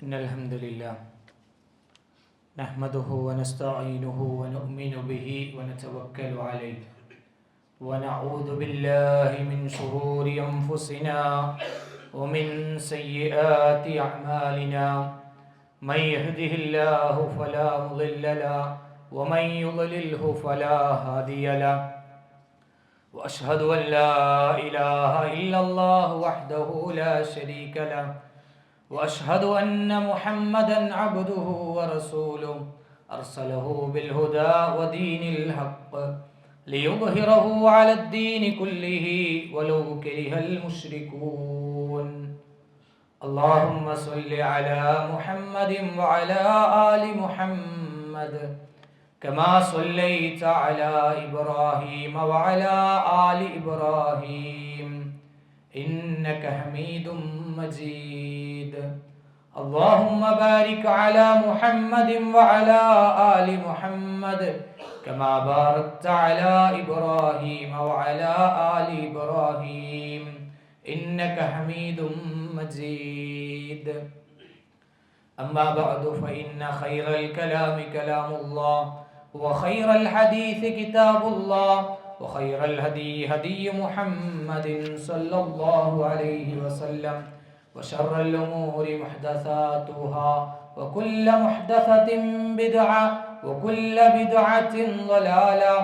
إن الحمد لله نحمده ونستعينه ونؤمن به ونتوكل عليه ونعوذ بالله من شرور أنفسنا ومن سيئات أعمالنا من يهده الله فلا مضل له ومن يضلله فلا هادي له وأشهد أن لا إله إلا الله وحده لا شريك له وأشهد أن محمدا عبده ورسوله أرسله بالهدى ودين الحق ليظهره على الدين كله ولو كره المشركون اللهم صل على محمد وعلى آل محمد كما صليت على إبراهيم وعلى آل إبراهيم إنك حميد مجيد اللهم بارك على محمد وعلى آل محمد كما باركت على إبراهيم وعلى آل إبراهيم إنك حميد مجيد أما بعد فإن خير الكلام كلام الله وخير الحديث كتاب الله وخير الهدي هدي محمد صلى الله عليه وسلم وشر الأمور محدثاتها وكل محدثة بدعة وكل بدعة ضلالة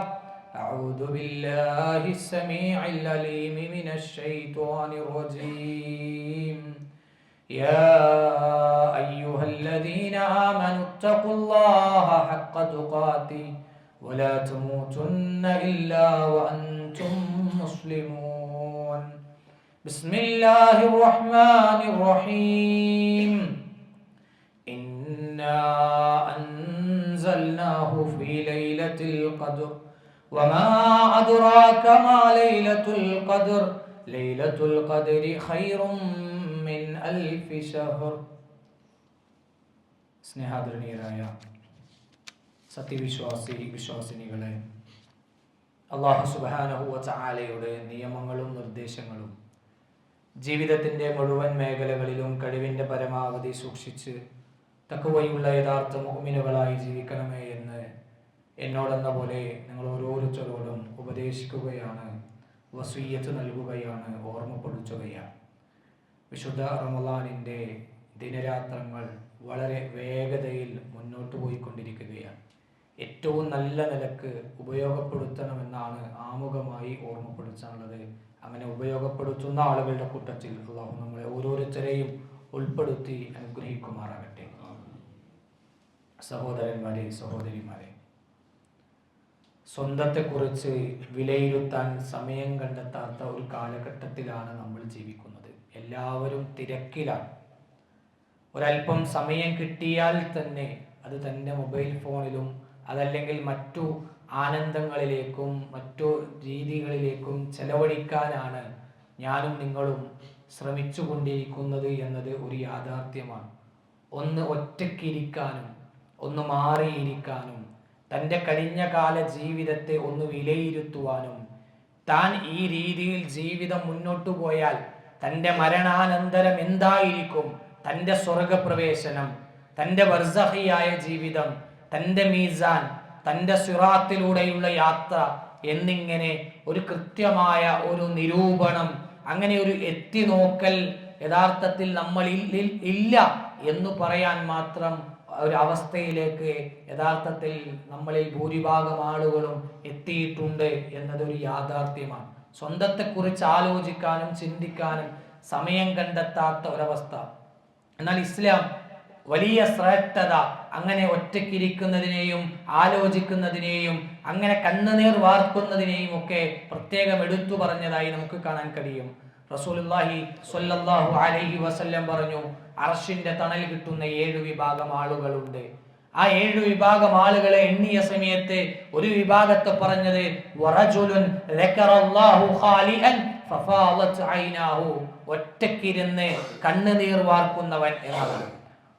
أعوذ بالله السميع العليم من الشيطان الرجيم يا أيها الذين آمنوا اتقوا الله حق تقاته ولا تموتن إلا وأنتم مسلمون بسم الله الرحمن الرحيم إنا أنزلناه في ليلة القدر وما أدراك ما ليلة القدر ليلة القدر خير من ألف شهر സ്നേഹാദരണീയരായ വിശ്വാസിനികളെ, അല്ലാഹു സുബ്ഹാനഹു വ തആലയുടെ നിയമങ്ങളും നിർദ്ദേശങ്ങളും ജീവിതത്തിൻ്റെ മുഴുവൻ മേഖലകളിലും കഴിവിൻ്റെ പരമാവധി സൂക്ഷിച്ച് തഖ്വയുള്ള യഥാർത്ഥ മുഅ്മിനുകളായി ജീവിക്കണമേ എന്ന് എന്നോടെന്ന പോലെ നിങ്ങൾ ഓരോരുത്തരോടും ഉപദേശിക്കുകയാണ്, വസിയ്യത്ത് നൽകുകയാണ്, ഓർമ്മപ്പെടുത്തുകയാണ്. വിശുദ്ധ റമളാനിൻ്റെ ദിനരാത്രങ്ങൾ വളരെ വേഗതയിൽ മുന്നോട്ട് പോയിക്കൊണ്ടിരിക്കുകയാണ്. ഏറ്റവും നല്ല നിലക്ക് ഉപയോഗപ്പെടുത്തണമെന്നാണ് ആമുഖമായി ഓർമ്മപ്പെടുത്താനുള്ളത്. അങ്ങനെ ഉപയോഗപ്പെടുത്തുന്ന ആളുകളുടെ കൂട്ടത്തിൽ അല്ലാഹു നമ്മളെ ഓരോരുത്തരെയും ഉൾപ്പെടുത്തി അനുഗ്രഹിക്കുമാറാകട്ടെ. സഹോദരന്മാരെ, സഹോദരിമാരെ, സ്വന്തത്തെക്കുറിച്ച് വിലയിരുത്താൻ സമയം കണ്ടെത്താത്ത ഒരു കാലഘട്ടത്തിലാണ് നമ്മൾ ജീവിക്കുന്നത്. എല്ലാവരും തിരക്കിലാണ്. ഒരല്പം സമയം കിട്ടിയാൽ തന്നെ അത് തൻ്റെ മൊബൈൽ ഫോണിലും അതല്ലെങ്കിൽ മറ്റു ആനന്ദങ്ങളിലേക്കും മറ്റു രീതികളിലേക്കും ചെലവഴിക്കാനാണ് ഞാനും നിങ്ങളും ശ്രമിച്ചു കൊണ്ടിരിക്കുന്നത് എന്നത് ഒരു യാഥാർത്ഥ്യമാണ്. ഒന്ന് ഒറ്റയ്ക്കിരിക്കാനും ഒന്ന് മാറിയിരിക്കാനും തൻ്റെ കഴിഞ്ഞ കാല ജീവിതത്തെ ഒന്ന് വിലയിരുത്തുവാനും താൻ ഈ രീതിയിൽ ജീവിതം മുന്നോട്ടു പോയാൽ തൻ്റെ മരണാനന്തരം എന്തായിരിക്കും, തൻ്റെ സ്വർഗപ്രവേശനം, തൻ്റെ ബർസഖിയായ ജീവിതം, തൻ്റെ മീസാൻ, തൻ്റെ സിറാത്തിലൂടെയുള്ള യാത്ര എന്നിങ്ങനെ ഒരു കൃത്യമായ ഒരു നിരൂപണം, അങ്ങനെ ഒരു എത്തിനോക്കൽ യഥാർത്ഥത്തിൽ നമ്മളിൽ ഇല്ല എന്ന് പറയാൻ മാത്രം ഒരു അവസ്ഥയിലേക്ക് യഥാർത്ഥത്തിൽ നമ്മളിൽ ഭൂരിഭാഗം ആളുകളും എത്തിയിട്ടുണ്ട് എന്നതൊരു യാഥാർത്ഥ്യമാണ്. സ്വന്തത്തെക്കുറിച്ച് ആലോചിക്കാനും ചിന്തിക്കാനും സമയം കണ്ടെത്താത്ത ഒരവസ്ഥ. എന്നാൽ ഇസ്ലാം വലിയ ശ്രേഷ്ഠത അങ്ങനെ ഒറ്റയ്ക്കിരിക്കുന്നതിനെയും ആലോചിക്കുന്നതിനെയും അങ്ങനെ കണ്ണുനീർ വാർക്കുന്നതിനെയും ഒക്കെ പ്രത്യേകം എടുത്തു പറഞ്ഞതായി നമുക്ക് കാണാൻ കഴിയും. റസൂലുള്ളാഹി സ്വല്ലല്ലാഹു അലൈഹി വസല്ലം പറഞ്ഞു, അർശിന്റെ തണൽ കിട്ടുന്ന 7 വിഭാഗം ആളുകളുണ്ട്. ആ 7 വിഭാഗം ആളുകളെ എണ്ണിയ സമയത്ത് ഒരു വിഭാഗത്തെ പറഞ്ഞത് വറജുലുൻ ദക്കറല്ലാഹു ഖാലിഅൻ ഫഫാളത് ഐനാഹു, ഒറ്റയ്ക്കിരുന്ന് കണ്ണുനീർ വാർക്കുന്നവൻ എന്നതാണ്.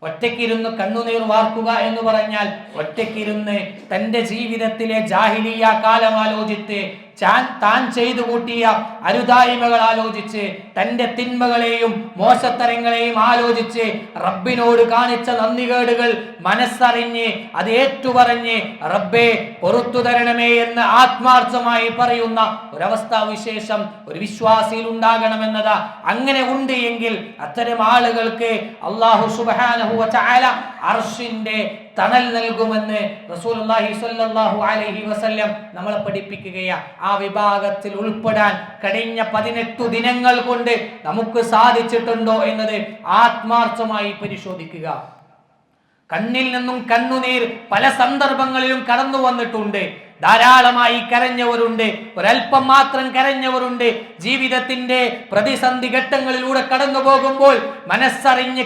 ഒറ്റയ്ക്കിരുന്ന് കണ്ണുനീർ വാർക്കുക എന്ന് പറഞ്ഞാൽ ഒറ്റയ്ക്കിരുന്ന് തൻ്റെ ജീവിതത്തിലെ ജാഹിലിയ കാലം ആലോചിച്ച് താൻ ചെയ്തു കൂട്ടിയ അരുതായ്മകൾ ആലോചിച്ച്, തന്റെ തിന്മകളെയും മോശത്തരങ്ങളെയും ആലോചിച്ച്, റബ്ബിനോട് കാണിച്ച നന്ദികേടുകൾ മനസ്സറിഞ്ഞ് അത് ഏറ്റുപറഞ്ഞ് റബ്ബേ പൊറുത്തു തരണമേ എന്ന് ആത്മാർത്ഥമായി പറയുന്ന ഒരവസ്ഥാവിശേഷം ഒരു വിശ്വാസിയിൽ ഉണ്ടാകണമെന്നതാ. അങ്ങനെ ഉണ്ട് എങ്കിൽ അത്തരം ആളുകൾക്ക് അല്ലാഹു സുബ്ഹാനഹു വ തആല അർശിന്റെ തണൽ നൽകുമെന്ന് റസൂലുള്ളാഹി സ്വല്ലല്ലാഹു അലൈഹി വസല്ലം നമ്മളെ പഠിപ്പിക്കുകയാണ്. ആ വിഭാഗത്തിൽ ഉൾപ്പെടാൻ കഴിഞ്ഞ 18 ദിനങ്ങൾ കൊണ്ട് നമുക്ക് സാധിച്ചിട്ടുണ്ടോ എന്നത് ആത്മാർത്ഥമായി പരിശോധിക്കുക. കണ്ണിൽ നിന്നും കണ്ണുനീർ പല സന്ദർഭങ്ങളിലും കടന്നു വന്നിട്ടുണ്ട്. ധാരാളമായി കരഞ്ഞവരുണ്ട്, ഒരൽപ്പം മാത്രം കരഞ്ഞവരുണ്ട്. ജീവിതത്തിന്റെ പ്രതിസന്ധി ഘട്ടങ്ങളിലൂടെ കടന്നു പോകുമ്പോൾ മനസ്സറിഞ്ഞ്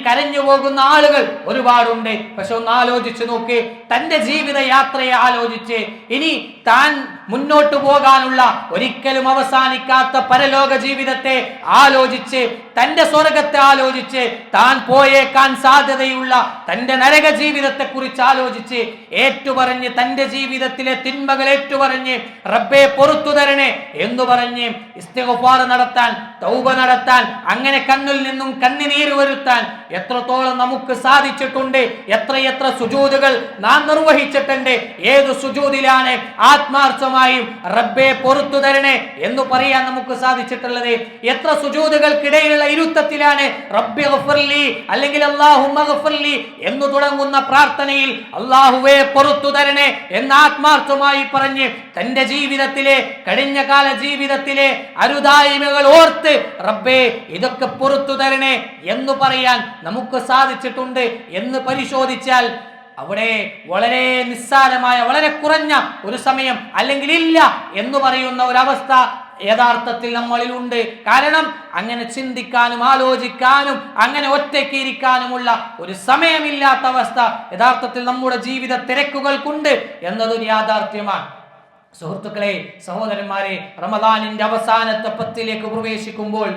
കരഞ്ഞു പോകുന്ന ആളുകൾ ഒരുപാടുണ്ട്. പക്ഷെ ഒന്ന് ആലോചിച്ച് നോക്ക്, തന്റെ ജീവിത യാത്രയെ ആലോചിച്ച്, ഇനി താൻ മുന്നോട്ട് പോകാനുള്ള ഒരിക്കലും അവസാനിക്കാത്ത പരലോക ജീവിതത്തെ ആലോചിച്ച്, തന്റെ സ്വർഗത്തെ ആലോചിച്ച്, താൻ പോയേക്കാൻ സാധ്യതയുള്ള തന്റെ നരക ജീവിതത്തെ കുറിച്ച് ആലോചിച്ച് ഏറ്റുപറഞ്ഞ്, തന്റെ ജീവിതത്തിലെ തിന്മകൾ ഏറ്റുപറഞ്ഞ് റബ്ബേ പൊറുത്തു തരണേ എന്ന് പറഞ്ഞ് ഇസ്തിഗ്ഫാർ നടത്താൻ, തൗബ നടത്താൻ, അങ്ങനെ കണ്ണിൽ നിന്നും കണ്ണുനീര് വരുത്താൻ എത്രത്തോളം നമുക്ക് സാധിച്ചിട്ടുണ്ട്. എത്രയെത്ര സുജൂദുകൾ നാം നിർവഹിച്ചിട്ടുണ്ട്. ഏത് സുജൂദിലാണ് ആത്മാർത്ഥമായും റബ്ബേ പൊറുത്തു തരണേ എന്ന് പറയാൻ നമുക്ക് സാധിച്ചിട്ടുള്ളത്? എത്ര സുജൂദുകൾക്കിടയിലുള്ള ഇരുത്തത്തിലാണ് റബ്ബി ഗഫർലി അല്ലെങ്കിൽ അല്ലാഹുമ്മ ഗഫർലി എന്ന് തുടങ്ങുന്ന പ്രാർത്ഥനയിൽ അല്ലാഹുവേ പൊറുത്തു തരണേ എന്ന് ആത്മാർത്ഥമായി പറഞ്ഞ് തന്റെ ജീവിതത്തിലെ കഴിഞ്ഞ കാല ജീവിതത്തിലെ അരുതായ്മകൾ ഓർത്ത് റബ്ബേ ഇതൊക്കെ പൊറുത്തു തരണേ എന്ന് പറയാൻ നമുക്ക് സാധിച്ചിട്ടുണ്ട് എന്ന് പരിശോധിച്ചാൽ അവിടെ വളരെ നിസ്സാരമായ, വളരെ കുറഞ്ഞ ഒരു സമയം അല്ലെങ്കിൽ ഇല്ല എന്ന് പറയുന്ന ഒരവസ്ഥ യഥാർത്ഥത്തിൽ നമ്മളിലുണ്ട്. കാരണം അങ്ങനെ ചിന്തിക്കാനും ആലോചിക്കാനും അങ്ങനെ ഒറ്റയ്ക്ക് ഇരിക്കാനുമുള്ള ഒരു സമയമില്ലാത്ത അവസ്ഥ യഥാർത്ഥത്തിൽ നമ്മുടെ ജീവിത തിരക്കുകൾക്കുണ്ട് എന്നതൊരു യാഥാർത്ഥ്യമാണ്. സുഹൃത്തുക്കളെ, സഹോദരന്മാരെ, റമദാനിന്റെ അവസാനത്തെ 10ലേക്ക് പ്രവേശിക്കുമ്പോൾ,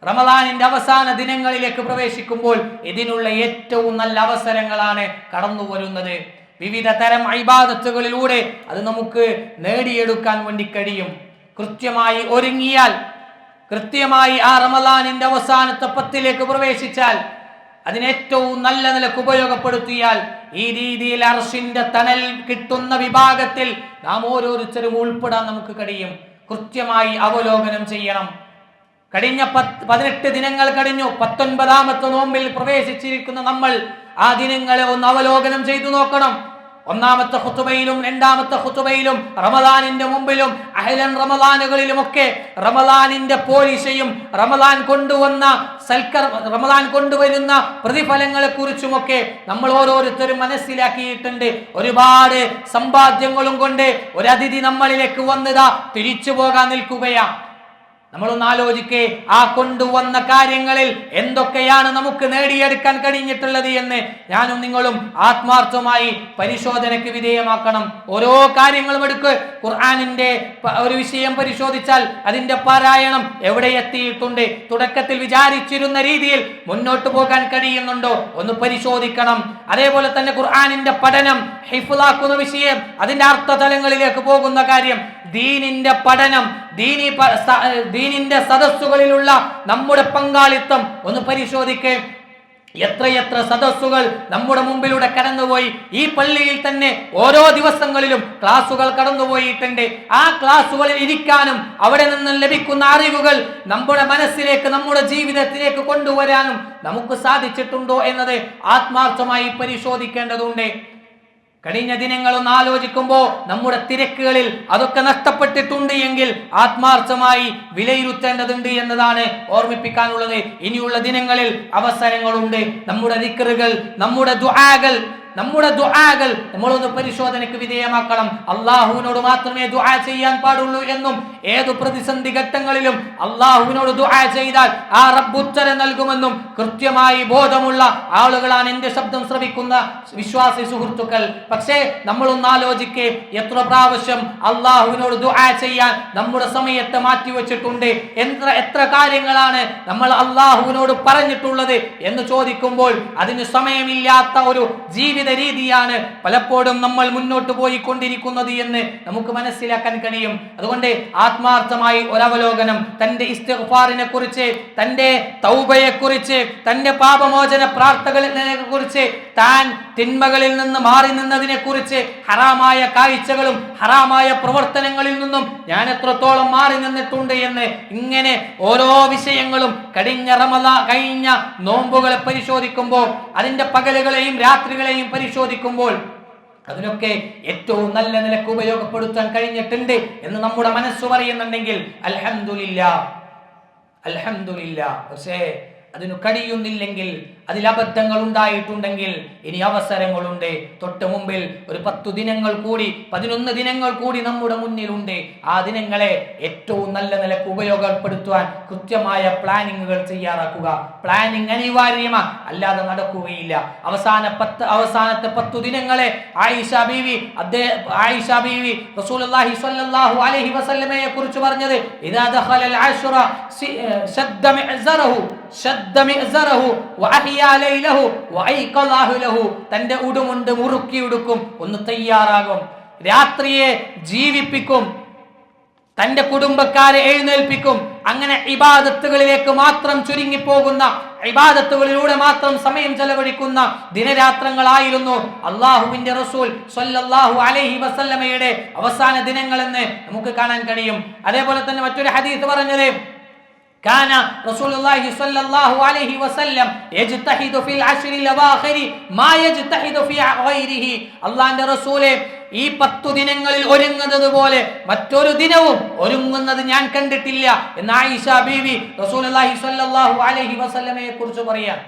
റമദാനിന്റെ അവസാന ദിനങ്ങളിലേക്ക് പ്രവേശിക്കുമ്പോൾ ഇതിനുള്ള ഏറ്റവും നല്ല അവസരങ്ങളാണ് കടന്നു വരുന്നത്. വിവിധ തരം ഇബാദത്തുകളിലൂടെ അത് നമുക്ക് നേടിയെടുക്കാൻ വേണ്ടി കഴിയും. കൃത്യമായി ഒരുങ്ങിയാൽ, കൃത്യമായി ആ റമദാനിന്റെ അവസാനത്തെ 10ലേക്ക് പ്രവേശിച്ചാൽ, അതിനേറ്റവും നല്ല നിലക്ക് ഉപയോഗപ്പെടുത്തിയാൽ ഈ രീതിയിൽ അർശിന്റെ തണൽ കിട്ടുന്ന വിഭാഗത്തിൽ നാം ഓരോരുത്തരും ഉൾപ്പെടാൻ നമുക്ക് കഴിയും. കൃത്യമായി അവലോകനം ചെയ്യണം. കഴിഞ്ഞ 18 ദിനങ്ങൾ കഴിഞ്ഞു, 19ാമത്തെ നോമ്പിൽ പ്രവേശിച്ചിരിക്കുന്ന നമ്മൾ ആ ദിനങ്ങളെ ഒന്ന് അവലോകനം ചെയ്തു നോക്കണം. ഒന്നാമത്തെ ഖുതുബയിലും രണ്ടാമത്തെ ഖുതുബയിലും റമദാനിന്റെ മുമ്പിലും അഹ്ലൻ റമദാനുകളിലുമൊക്കെ റമദാനിന്റെ പോലീശയും റമദാൻ കൊണ്ടുവരുന്ന പ്രതിഫലങ്ങളെ കുറിച്ചുമൊക്കെ നമ്മൾ ഓരോരുത്തരും മനസ്സിലാക്കിയിട്ടുണ്ട്. ഒരുപാട് സമ്പാദ്യങ്ങളും കൊണ്ട് ഒരു അതിഥി നമ്മളിലേക്ക് വന്നതാ തിരിച്ചു പോകാൻ നിൽക്കുകയാണ്. നമ്മളൊന്ന് ആലോചിക്കേ, ആ കൊണ്ടുവന്ന കാര്യങ്ങളിൽ എന്തൊക്കെയാണ് നമുക്ക് നേടിയെടുക്കാൻ കഴിഞ്ഞിട്ടുള്ളത് എന്ന് ഞാനും നിങ്ങളും ആത്മാർത്ഥമായി പരിശോധനയ്ക്ക് വിധേയമാക്കണം. ഓരോ കാര്യങ്ങളും എടുക്ക്. ഖുർആനിന്റെ ഒരു വിഷയം പരിശോധിച്ചാൽ അതിന്റെ പാരായണം എവിടെ എത്തിയിട്ടുണ്ട്, തുടക്കത്തിൽ വിചാരിച്ചിരുന്ന രീതിയിൽ മുന്നോട്ട് പോകാൻ കഴിയുന്നുണ്ടോ ഒന്ന് പരിശോധിക്കണം. അതേപോലെ തന്നെ ഖുർആനിന്റെ പഠനം, ഹിഫ്ളാക്കുന്ന വിഷയം, അതിന്റെ അർത്ഥതലങ്ങളിലേക്ക് പോകുന്ന കാര്യം, ദീനിന്റെ പഠനം, ദീനിന്റെ സദസ്സുകളിലുള്ള നമ്മുടെ പങ്കാളിത്തം ഒന്ന് പരിശോധിക്കേ. എത്രയെത്ര സദസ്സുകൾ നമ്മുടെ മുമ്പിലൂടെ കടന്നുപോയി. ഈ പള്ളിയിൽ തന്നെ ഓരോ ദിവസങ്ങളിലും ക്ലാസുകൾ കടന്നുപോയിട്ടുണ്ട്. ആ ക്ലാസുകളിൽ ഇരിക്കാനും അവിടെ നിന്ന് ലഭിക്കുന്ന അറിവുകൾ നമ്മുടെ മനസ്സിലേക്ക്, നമ്മുടെ ജീവിതത്തിലേക്ക് കൊണ്ടുവരാനും നമുക്ക് സാധിച്ചിട്ടുണ്ടോ എന്നത് ആത്മാർത്ഥമായി പരിശോധിക്കേണ്ടതുണ്ട്. കഴിഞ്ഞ ദിനങ്ങളൊന്ന് ആലോചിക്കുമ്പോൾ നമ്മുടെ തിരക്കുകളിൽ അതൊക്കെ നഷ്ടപ്പെട്ടിട്ടുണ്ട് എങ്കിൽ ആത്മാർത്ഥമായി വിലയിരുത്തേണ്ടതുണ്ട് എന്നതാണ് ഓർമ്മിപ്പിക്കാനുള്ളത്. ഇനിയുള്ള ദിനങ്ങളിൽ അവസരങ്ങളുണ്ട്. നമ്മുടെ ദിക്റുകൾ, നമ്മുടെ ദുആകൾ നമ്മളൊന്ന് പരിശോധനയ്ക്ക് വിധേയമാക്കണം. അള്ളാഹുവിനോട് മാത്രമേ ദുആ ചെയ്യാൻ പാടുള്ളൂ എന്നും ഏതു പ്രതിസന്ധി ഘട്ടങ്ങളിലും അള്ളാഹുവിനോട് ദുആ ചെയ്താൽ ആ റബ്ബ് ഉത്തരം നൽകുമെന്നും കൃത്യമായി ബോധമുള്ള ആളുകളാണ് എന്റെ ശബ്ദം ശ്രവിക്കുന്ന വിശ്വാസി സുഹൃത്തുക്കൾ. പക്ഷേ നമ്മളൊന്ന് ആലോചിക്കേ, എത്ര പ്രാവശ്യം അള്ളാഹുവിനോട് ദുആ ചെയ്യാൻ നമ്മുടെ സമയത്തെ മാറ്റിവെച്ചിട്ടുണ്ട്. എത്ര കാര്യങ്ങളാണ് നമ്മൾ അള്ളാഹുവിനോട് പറഞ്ഞിട്ടുള്ളത് എന്ന് ചോദിക്കുമ്പോൾ അതിന് സമയമില്ലാത്ത ഒരു ജീവിത ജീവിത രീതിയാണ് പലപ്പോഴും നമ്മൾ മുന്നോട്ട് പോയിക്കൊണ്ടിരിക്കുന്നത് എന്ന് നമുക്ക് മനസ്സിലാക്കാൻ കഴിയും. അതുകൊണ്ട് ആത്മാർത്ഥമായി ഒരവലോകനം, തന്റെ ഇസ്തിഗ്ഫാറിനെ കുറിച്ച്, തന്റെ തൗബയെ കുറിച്ച്, തന്റെ പാപമോചന പ്രാർത്ഥനകളെ കുറിച്ച്, താൻ തിന്മകളിൽ നിന്ന് മാറി നിന്നതിനെ കുറിച്ച്, ഹറാമായ കാഴ്ചകളും ഹറാമായ പ്രവർത്തനങ്ങളിൽ നിന്നും ഞാൻ എത്രത്തോളം മാറി നിന്നിട്ടുണ്ട് എന്ന്, ഇങ്ങനെ ഓരോ വിഷയങ്ങളും കഴിഞ്ഞ നോമ്പുകളെ പരിശോധിക്കുമ്പോൾ, അതിന്റെ പകലുകളെയും രാത്രികളെയും പരിശോധിക്കുമ്പോൾ അതിനൊക്കെ ഏറ്റവും നല്ല നിലക്ക് ഉപയോഗപ്പെടുത്താൻ കഴിഞ്ഞിട്ടുണ്ട് എന്ന് നമ്മുടെ മനസ്സ് പറയുന്നുണ്ടെങ്കിൽ അൽഹംദുലില്ലാഹ്, അൽഹംദുലില്ലാഹ്. പക്ഷേ അതിനു കഴിയുന്നില്ലെങ്കിൽ, അതിൽ അബദ്ധങ്ങൾ ഉണ്ടായിട്ടുണ്ടെങ്കിൽ ഇനി അവസരങ്ങളുണ്ട്. തൊട്ട് മുമ്പിൽ ഒരു 10 ദിനങ്ങൾ കൂടി, 11 ദിനങ്ങൾ കൂടി നമ്മുടെ മുന്നിലുണ്ട്. ആ ദിനങ്ങളെ ഏറ്റവും നല്ല നിലക്ക് ഉപയോഗപ്പെടുത്തുവാൻ കൃത്യമായ പ്ലാനിങ്ങുകൾ തയ്യാറാക്കുക. പ്ലാനിങ് അനിവാര്യമാണ്, അല്ലാതെ നടക്കുകയില്ല. അവസാനത്തെ 10 ദിനങ്ങളെ ആയിഷ ബീവി റസൂലുള്ളാഹി സ്വല്ലല്ലാഹു അലൈഹി വസല്ലമയെ കുറിച്ച് പറഞ്ഞത്, ഇദാ ദഖലൽ അശ്റ ശദ്ദ മിഅ്സറഹു വഅഹിയ ലൈലഹു വഅയ്ഖളഹു ലഹു. തന്റെ ഉടുമുണ്ട് മുറുക്കിയെടുക്കും, ഒന്ന് തയ്യാറാകും, രാത്രിയെ ജീവിപ്പിക്കും, തന്റെ കുടുംബക്കാരെ എഴുന്നേൽപ്പിക്കും. അങ്ങനെ ഇബാദത്തുകളിലേക്ക് മാത്രം ചുരുങ്ങിപ്പോകുന്ന, ഇബാദത്തുകളിലൂടെ മാത്രം സമയം ചെലവഴിക്കുന്ന ദിനരാത്രങ്ങളായിരുന്നു അള്ളാഹുവിന്റെ റസൂൽ സ്വല്ലല്ലാഹു അലൈഹി വസല്ലമയുടെ അവസാന ദിനങ്ങളെന്ന് നമുക്ക് കാണാൻ കഴിയും. അതേപോലെ തന്നെ മറ്റൊരു ഹദീസ് പറഞ്ഞത്, കാന റസൂലുള്ളാഹി സ്വല്ലല്ലാഹു അലൈഹി വസല്ലം യജ്തഹിദു ഫിൽ അശ്റിൽ അവാഖിരി മാ യജ്തഹിദു ഫി ഗൈരിഹി. അല്ലാഹുവിന്റെ റസൂലേ, ഈ 10 ദിനങ്ങളിൽ ഒരുങ്ങുന്നത് പോലെ മറ്റൊരു ദിനവും ഒരുങ്ങുന്നത് ഞാൻ കണ്ടിട്ടില്ല എന്ന് ആയിഷ ബീവി റസൂലുള്ളാഹി സ്വല്ലല്ലാഹു അലൈഹി വസല്ലമയെ കുറിച്ച് പറയാം.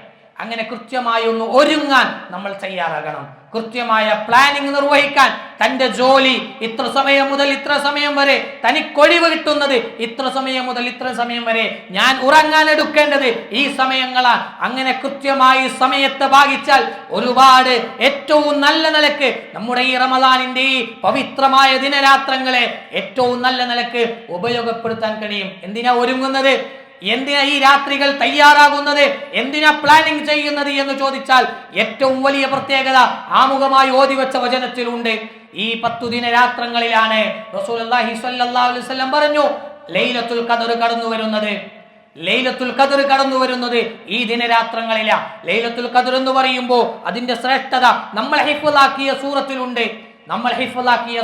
അങ്ങനെ കൃത്യമായി ഒന്ന് ഒരുങ്ങാൻ നമ്മൾ തയ്യാറാകണം. കൃത്യമായ പ്ലാനിങ് നിർവഹിക്കാൻ, തന്റെ ജോലി ഇത്ര സമയം മുതൽ ഇത്ര സമയം വരെ, തനിക്കൊഴിവ് കിട്ടുന്നത് ഇത്ര സമയം മുതൽ ഇത്ര സമയം വരെ, ഞാൻ ഉറങ്ങാൻ എടുക്കേണ്ടത് ഈ സമയങ്ങളാണ്. അങ്ങനെ കൃത്യമായി സമയത്തെ ഭാഗിച്ചാൽ ഒരുപാട് ഏറ്റവും നല്ല നിലക്ക് നമ്മുടെ ഈ റമദാനിന്റെ ഈ പവിത്രമായ ദിനരാത്രങ്ങളെ ഏറ്റവും നല്ല നിലക്ക് ഉപയോഗപ്പെടുത്താൻ കഴിയും. എന്തിനാ ഒരുങ്ങുന്നത്? എന്തിനാ ഈ രാത്രികൾ തയ്യാറാകുന്നത്? എന്തിനാ പ്ലാനിങ് ചെയ്യുന്നത് എന്ന് ചോദിച്ചാൽ ഏറ്റവും വലിയ പ്രത്യേകത ആമുഖമായി ഓതിവെച്ച വചനത്തിലുണ്ട്. ഈ 10 ദിനരാത്രങ്ങളിലാണ് റസൂലുള്ളാഹി സ്വല്ലല്ലാഹു അലൈഹി വസല്ലം പറഞ്ഞു, ലൈലത്തുൽ ഖദർ കടന്നു വരുന്നത്. ലൈലത്തുൽ ഖദർ കടന്നു വരുന്നത് ഈ ദിനരാത്രങ്ങളിലാ. ലൈലത്തുൽ ഖദർ എന്ന് പറയുമ്പോൾ അതിന്റെ ശ്രേഷ്ഠത നമ്മൾ ഹിഫ്ളാക്കിയ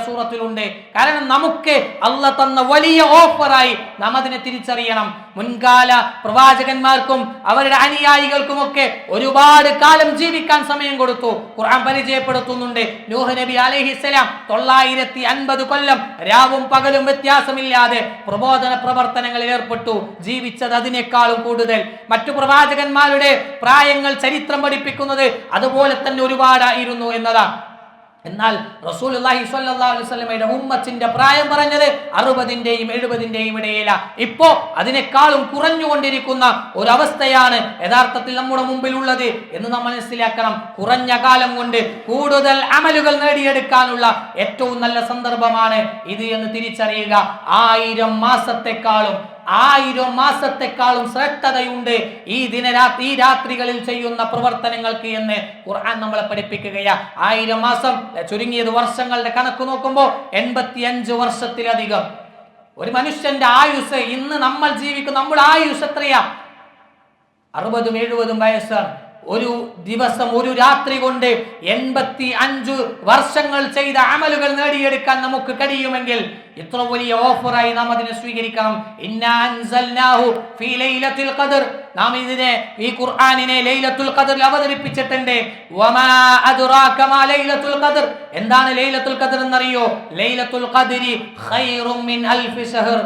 സൂറത്തിലുണ്ട്. കാരണം നമുക്ക് അല്ലാഹ് തന്ന വലിയ ഓഫറായി നാം അതിനെ തിരിച്ചറിയണം. മുൻകാല പ്രവാചകന്മാർക്കും അവരുടെ അനുയായികൾക്കുമൊക്കെ ഒരുപാട് കാലം ജീവിക്കാൻ സമയം കൊടുത്തു. ഖുർആൻ പരിചയപ്പെടുത്തുന്നുണ്ട്, നൂഹ് നബി അലൈഹിസ്സലാം 950 കൊല്ലം രാവും പകലും വ്യത്യാസമില്ലാതെ പ്രബോധന പ്രവർത്തനങ്ങളിൽ ഏർപ്പെട്ടു. ജീവിച്ചത് അതിനേക്കാളും കൂടുതൽ. മറ്റു പ്രവാചകന്മാരുടെ പ്രായങ്ങൾ ചരിത്രം പഠിപ്പിക്കുന്നത് അതുപോലെ തന്നെ ഒരുപാടായിരുന്നു എന്നതാണ്. എന്നാൽ റസൂലുള്ളാഹി സ്വല്ലല്ലാഹു അലൈഹി വസല്ലമയുടെ ഉമ്മത്തിന്റെ പ്രായം പറഞ്ഞത് 60ന്റെയും 70ന്റെയും ഇടയില. ഇപ്പോ അതിനേക്കാളും കുറഞ്ഞുകൊണ്ടിരിക്കുന്ന ഒരവസ്ഥയാണ് യഥാർത്ഥത്തിൽ നമ്മുടെ മുമ്പിലുള്ളത് എന്ന് നാം മനസ്സിലാക്കണം. കുറഞ്ഞ കാലം കൊണ്ട് കൂടുതൽ അമലുകൾ നേടിയെടുക്കാനുള്ള ഏറ്റവും നല്ല സന്ദർഭമാണ് ഇത് എന്ന് തിരിച്ചറിയുക. 1000 മാസത്തെക്കാളും ശ്രേഷ്ഠതയുണ്ട് ഈ രാത്രികളിൽ ചെയ്യുന്ന പ്രവർത്തനങ്ങൾക്ക് എന്ന് ഖുർആൻ നമ്മളെ പഠിപ്പിക്കുകയാ. 1000 മാസം ചുരുങ്ങിയത് വർഷങ്ങളുടെ കണക്ക് നോക്കുമ്പോൾ 85 വർഷത്തിലധികം. ഒരു മനുഷ്യന്റെ ആയുസ്, ഇന്ന് നമ്മൾ ജീവിക്കുന്ന നമ്മുടെ ആയുസ് എത്രയാ? 60-70 വയസ്സാണ്. ഒരു ദിവസം, ഒരു രാത്രി കൊണ്ട് 85 വർഷങ്ങൾ ചെയ്ത അമലുകൾ നേടിയെടുക്കാൻ നമുക്ക് കഴിയുമെങ്കിൽ ഇത്ര വലിയ ഓഫറായി നാം അതിനെ സ്വീകരിക്കണം. ഇന്നാ അൻസൽനാഹു ഫീ ലൈലത്തുൽ ഖദർ. നാം ഇതിനെ, ഈ ഖുർആനിനെ ലൈലത്തുൽ ഖദറിൽ അവതരിപ്പിച്ചിട്ടുണ്ട്. വമാ അദ്റാക മാ ലൈലത്തുൽ ഖദർ. എന്താണ് ലൈലത്തുൽ ഖദർ എന്നറിയോ? ലൈലത്തുൽ ഖദരി ഖൈറും മിൻ അൽഫി ശഹർ.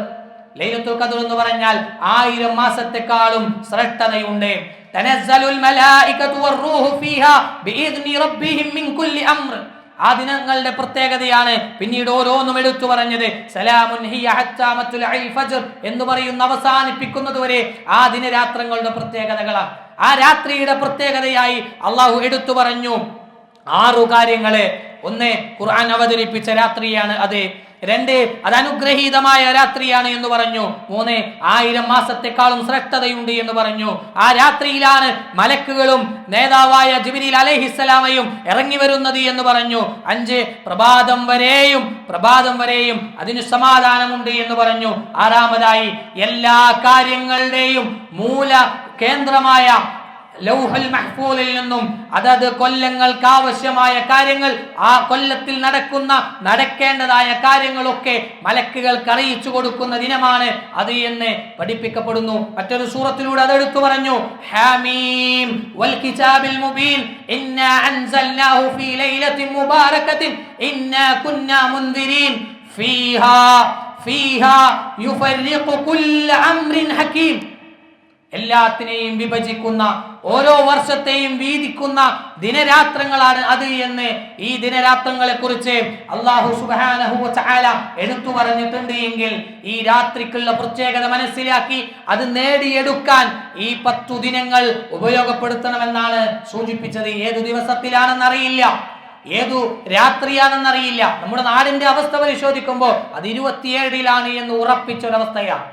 ലൈലത്തുൽ ഖദർ എന്ന് പറഞ്ഞാൽ 1000 മാസത്തെക്കാളും ശ്രേഷ്ഠതയുണ്ട്. തനസ്സലുൽ മലായികതു വറൂഹു ഫീഹാ ബിഇദ്നി റബ്ബിഹിം മിൻ കുല്ലി അംർ. ആ ദിനങ്ങളുടെ പ്രത്യേകതയാണ് പിന്നീട് ഓരോന്നും എടുത്തു പറഞ്ഞത്. സലാമുൻ ഹിയ ഹത്താ മത്ലഇൽ ഫജ്ർ എന്ന് പറയുന്ന അവസാനിപ്പിക്കുന്നത് വരെ ആ ദിനരാത്രങ്ങളുടെ പ്രത്യേകതകളാണ്. ആ രാത്രിയുടെ പ്രത്യേകതയായി അള്ളാഹു എടുത്തു പറഞ്ഞു 6 കാര്യങ്ങള്. ഒന്ന്, ഖുർആൻ അവതരിപ്പിച്ച രാത്രിയാണ് അത്. 2 അത് അനുഗ്രഹീതമായ രാത്രിയാണ് എന്ന് പറഞ്ഞു. 3 1000 മാസത്തെക്കാളും ശ്രേഷ്ഠതയുണ്ട് എന്ന് പറഞ്ഞു. ആ രാത്രിയിലാണ് മലക്കുകളും നേതാവായ ജിബ്രീൽ അലൈഹിസ്സലാമയും ഇറങ്ങി വരുന്നത് എന്ന് പറഞ്ഞു. 5 പ്രഭാതം വരെയും അതിന് സമാധാനമുണ്ട് എന്ന് പറഞ്ഞു. 6-മതായി എല്ലാ കാര്യങ്ങളുടെയും മൂല കേന്ദ്രമായ ലൗഹുൽ മഹ്ഫൂലിൽ നിന്നും അതത് കൊല്ലങ്ങൾക്ക് ആവശ്യമായ കാര്യങ്ങൾ, ആ കൊല്ലത്തിൽ നടക്കേണ്ടതായ കാര്യങ്ങളൊക്കെ മലക്കുകൾക്ക് അറിയിച്ചു കൊടുക്കുന്ന ദിനമാണ് അത് എന്ന് പഠിപ്പിക്കപ്പെടുന്നു. മറ്റൊരു സൂറത്തിലൂടെ അത് എടുത്തു പറഞ്ഞു. ഹാമീം വൽ കിതാബിൽ മുബീൻ ഇന്നാ അൻസൽനാഹു ഫീ ലൈലത്തിൻ മുബാറകത്തിൻ ഇന്നാ കുന്നാ മുൻദിരീൻ ഫീഹാ യുഫർരിഖു കുല്ല അംറിൻ ഹകീം. എല്ലാത്തിനെയും വിഭജിക്കുന്ന, ഓരോ വർഷത്തെയും വീതിക്കുന്ന ദിനരാത്രങ്ങളാണ് അത് എന്ന് ഈ ദിനരാത്രങ്ങളെ കുറിച്ച് അല്ലാഹു സുബ്ഹാനഹു വ തആല എടുത്തു പറഞ്ഞിട്ടുണ്ട്. എങ്കിൽ ഈ രാത്രിക്കുള്ള പ്രത്യേകത മനസ്സിലാക്കി അത് നേടിയെടുക്കാൻ ഈ 10 ദിനങ്ങൾ ഉപയോഗപ്പെടുത്തണമെന്നാണ് സൂചിപ്പിച്ചത്. ഏതു ദിവസത്തിലാണെന്നറിയില്ല, ഏതു രാത്രിയാണെന്നറിയില്ല. നമ്മുടെ നാടിന്റെ അവസ്ഥ പരിശോധിക്കുമ്പോൾ അത് 27-ലാണ് എന്ന് ഉറപ്പിച്ചൊരവസ്ഥയാണ്.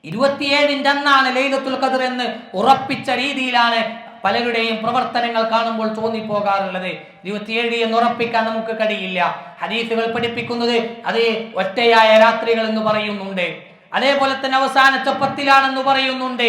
27-ന്റെ അന്നാണ് ലൈലത്തുൽ ഖദ്ർ എന്ന് ഉറപ്പിച്ച രീതിയിലാണ് പലരുടെയും പ്രവർത്തനങ്ങൾ കാണുമ്പോൾ തോന്നിപ്പോകാറുള്ളത്. 27 എന്ന് ഉറപ്പിക്കാൻ നമുക്ക് കഴിയില്ല. ഹദീസുകൾ പഠിപ്പിക്കുന്നത് അത് ഒറ്റയായ രാത്രികൾ എന്ന് പറയുന്നുണ്ട്. അതേപോലെ തന്നെ അവസാനത്തെ 10-ലാണെന്ന് പറയുന്നുണ്ട്.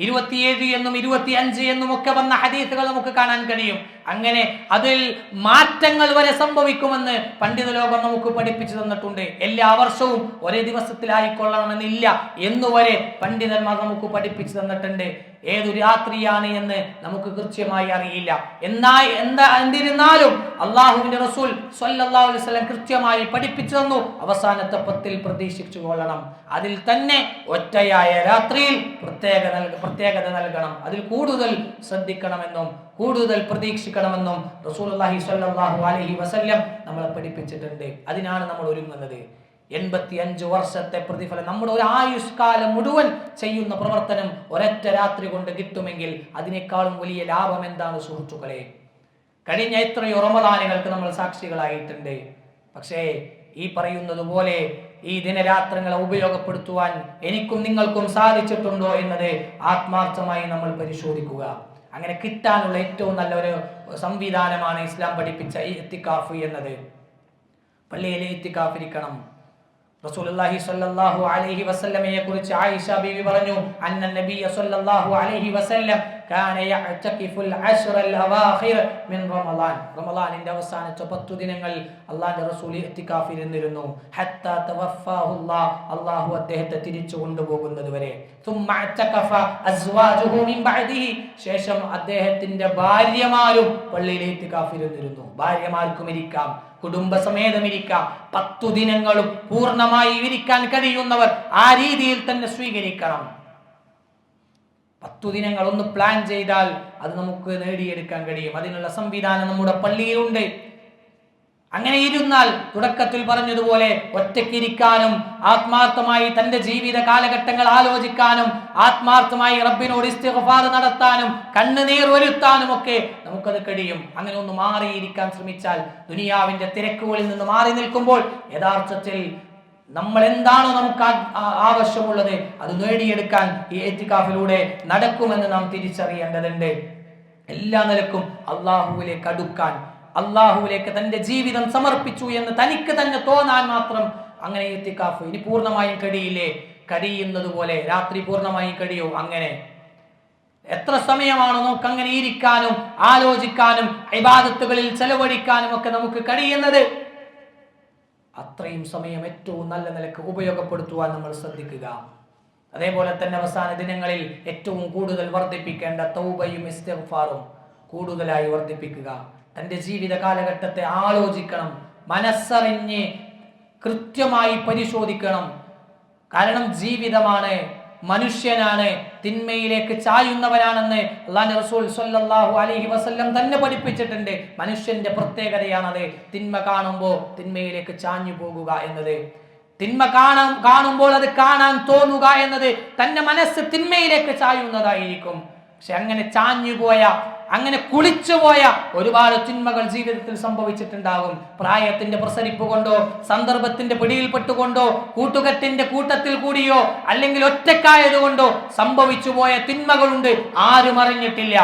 27 എന്നും 25 എന്നും ഒക്കെ വന്ന ഹദീസുകൾ നമുക്ക് കാണാൻ കഴിയും. അങ്ങനെ അതിൽ മാറ്റങ്ങൾ വരെ സംഭവിക്കുമെന്ന് പണ്ഡിത ലോകം നമുക്ക് പഠിപ്പിച്ചു തന്നിട്ടുണ്ട്. എല്ലാ വർഷവും ഒരേ ദിവസത്തിലായിക്കൊള്ളണമെന്നില്ല എന്നുവരെ പണ്ഡിതന്മാർ നമുക്ക് പഠിപ്പിച്ചു തന്നിട്ടുണ്ട്. ഏതു രാത്രിയാണ് എന്ന് നമുക്ക് കൃത്യമായി അറിയില്ല. എന്നിരുന്നാലും അള്ളാഹുവിന്റെ റസൂൽ സ്വല്ലല്ലാഹു അലൈഹി വസല്ലം കൃത്യമായി പഠിപ്പിച്ചു തന്നു. അവസാനത്തെ 10-ൽ പ്രതീക്ഷിച്ചു കൊള്ളണം. അതിൽ തന്നെ ഒറ്റയായ രാത്രിയിൽ പ്രത്യേകത നൽകണം. അതിൽ കൂടുതൽ ശ്രദ്ധിക്കണമെന്നും കൂടുതൽ പ്രതീക്ഷിക്കണമെന്നും റസൂലുള്ളാഹി സ്വല്ലല്ലാഹു അലൈഹി വസല്ലം നമ്മളെ പഠിപ്പിച്ചിട്ടുണ്ട്. അതിനാണ് നമ്മൾ ഒരുങ്ങുന്നത്. 85 വർഷത്തെ പ്രതിഫലം നമ്മുടെ ഒരു ആയുഷ്കാലം മുഴുവൻ ചെയ്യുന്ന പ്രവർത്തനം ഒരൊറ്റ രാത്രി കൊണ്ട് കിട്ടുമെങ്കിൽ അതിനേക്കാളും വലിയ ലാഭം എന്താണ് സുഹൃത്തുക്കളെ? കഴിഞ്ഞ എത്രയോ റമദാനുകൾക്ക് നമ്മൾ സാക്ഷികളായിട്ടുണ്ട്. പക്ഷേ ഈ പറയുന്നത് പോലെ ഈ ദിനരാത്രങ്ങളെ ഉപയോഗപ്പെടുത്തുവാൻ എനിക്കും നിങ്ങൾക്കും സാധിച്ചിട്ടുണ്ടോ എന്നത് ആത്മാർത്ഥമായി നമ്മൾ പരിശോധിക്കുക. അങ്ങനെ കിട്ടാനുള്ള ഏറ്റവും നല്ലൊരു സംവിധാനമാണ് ഇസ്ലാം പഠിപ്പിച്ച ഇത്തിക്കാഫ് എന്നത്. പള്ളിയിലെ ഇത്തിക്കാഫ് ഇരിക്കണം. റസൂലുള്ളാഹി സ്വല്ലല്ലാഹു അലൈഹി വസല്ലമയെ കുറിച്ച് ആയിഷ ബീവി പറഞ്ഞു, അന്ന നബിയ സ്വല്ലല്ലാഹു അലൈഹി വസല്ലം കാന യഅ്തഖിഫുൽ അശ്റൽ അവാഖിർ മിൻ റമളാൻ. റമളാനിന്റെ അവസാനത്തെ 10 ദിനങ്ങൾ അല്ലാഹുവിന്റെ റസൂൽ ഇത്തികാഫിൽ ഇരുന്നിരുന്നു. ഹത്താ തവഫാഹുല്ലാഹ്, അല്ലാഹു അദ്ദേഹത്തെ തിരിച്ചു കൊണ്ടുപോകുന്നത് വരെ. സുമ്മ അഅ്തഖഫ അസ്വാജുഹു മിൻ ബഅദിഹി, ശേഷം അദ്ദേഹത്തിന്റെ ഭാര്യമാരും പള്ളിയിൽ ഇത്തികാഫിൽ ഇരുന്നിരുന്നു. ഭാര്യമാർക്കും ഇരിക്കാം, കുടുംബസമേതം ഇരിക്കാം. 10 ദിനങ്ങളും പൂർണ്ണമായി ഇരിക്കാൻ കഴിയുന്നവർ ആ രീതിയിൽ തന്നെ സ്വീകരിക്കണം. 10 ദിനങ്ങൾ ഒന്ന് പ്ലാൻ ചെയ്താൽ അത് നമുക്ക് നേടിയെടുക്കാൻ കഴിയും. അതിനുള്ള സംവിധാനം നമ്മുടെ പള്ളിയിലുണ്ട്. അങ്ങനെ ഇരുന്നാൽ തുടക്കത്തിൽ പറഞ്ഞതുപോലെ ഒറ്റയ്ക്കിരിക്കാനും ആത്മാർത്ഥമായി തന്റെ ജീവിത കാലഘട്ടങ്ങൾ ആലോചിക്കാനും ആത്മാർത്ഥമായി റബ്ബിനോട് ഇസ്തിഗ്ഫാർ നടത്താനും കണ്ണുനീർ വരുത്താനും ഒക്കെ നമുക്കത് കഴിയും. അങ്ങനെ ഒന്ന് മാറിയിരിക്കാൻ ശ്രമിച്ചാൽ, ദുനിയാവിന്റെ തിരക്കുകളിൽ നിന്ന് മാറി നിൽക്കുമ്പോൾ യഥാർത്ഥത്തിൽ നമ്മൾ എന്താണോ നമുക്ക് ആവശ്യമുള്ളത് അത് നേടിയെടുക്കാൻ ഈ ഇത്തികാഫിലൂടെ നടക്കുമെന്ന് നാം തിരിച്ചറിയേണ്ടതുണ്ട്. എല്ലാ നിലക്കും അള്ളാഹുവിലേക്ക് അടുക്കാൻ, അള്ളാഹുവിലേക്ക് തന്റെ ജീവിതം സമർപ്പിച്ചു എന്ന് തനിക്ക് തന്നെ തോന്നാൻ മാത്രം അങ്ങനെ ഇത്തികാഫ്. ഇനി പൂർണ്ണമായും കഴിയില്ലേ? കഴിയുന്നത് പോലെ രാത്രി പൂർണ്ണമായും കഴിയോ? അങ്ങനെ എത്ര സമയമാണോ നമുക്ക് അങ്ങനെ ഇരിക്കാനും ആലോചിക്കാനും ഇബാദത്തുകളിൽ ചെലവഴിക്കാനും ഒക്കെ നമുക്ക് കഴിയുന്നത്, അത്രയും സമയം ഏറ്റവും നല്ല നിലക്ക് ഉപയോഗപ്പെടുത്തുവാൻ നമ്മൾ ശ്രദ്ധിക്കുക. അതേപോലെ തന്നെ അവസാന ദിനങ്ങളിൽ ഏറ്റവും കൂടുതൽ വർദ്ധിപ്പിക്കേണ്ട തൗബയും ഇസ്തിഗ്ഫാറും കൂടുതലായി വർദ്ധിപ്പിക്കുക. തൻ്റെ ജീവിത കാലഘട്ടത്തെ ആലോചിക്കണം, മനസ്സറിഞ്ഞ് കൃത്യമായി പരിശോധിക്കണം. കാരണം ജീവിതമാണ്, മനുഷ്യനാണ്, തിന്മയിലേക്ക് ചായുന്നവനാണെന്ന് അല്ലാഹുവിന്റെ റസൂൽ സ്വല്ലല്ലാഹു അലൈഹി വസല്ലം തന്നെ പഠിപ്പിച്ചിട്ടുണ്ട്. മനുഷ്യന്റെ പ്രത്യേകതയാണത്. തിന്മ കാണുമ്പോൾ തിന്മയിലേക്ക് ചാഞ്ഞു പോകുക എന്നത്, തിന്മ കാണുമ്പോൾ അത് കാണാൻ തോന്നുക എന്നത് തന്റെ മനസ്സ് തിന്മയിലേക്ക് ചായുന്നതായിരിക്കും. പക്ഷെ അങ്ങനെ ചാഞ്ഞുപോയ അങ്ങനെ കുളിച്ചുപോയ ഒരുപാട് തിന്മകൾ ജീവിതത്തിൽ സംഭവിച്ചിട്ടുണ്ടാകും. പ്രായത്തിന്റെ പ്രസരിപ്പ് കൊണ്ടോ, സന്ദർഭത്തിന്റെ പിടിയിൽപ്പെട്ടുകൊണ്ടോ, കൂട്ടുകെട്ടിന്റെ കൂട്ടത്തിൽ കൂടിയോ, അല്ലെങ്കിൽ ഒറ്റക്കായതുകൊണ്ടോ സംഭവിച്ചു പോയ തിന്മകളുണ്ട്. ആരും അറിഞ്ഞിട്ടില്ല,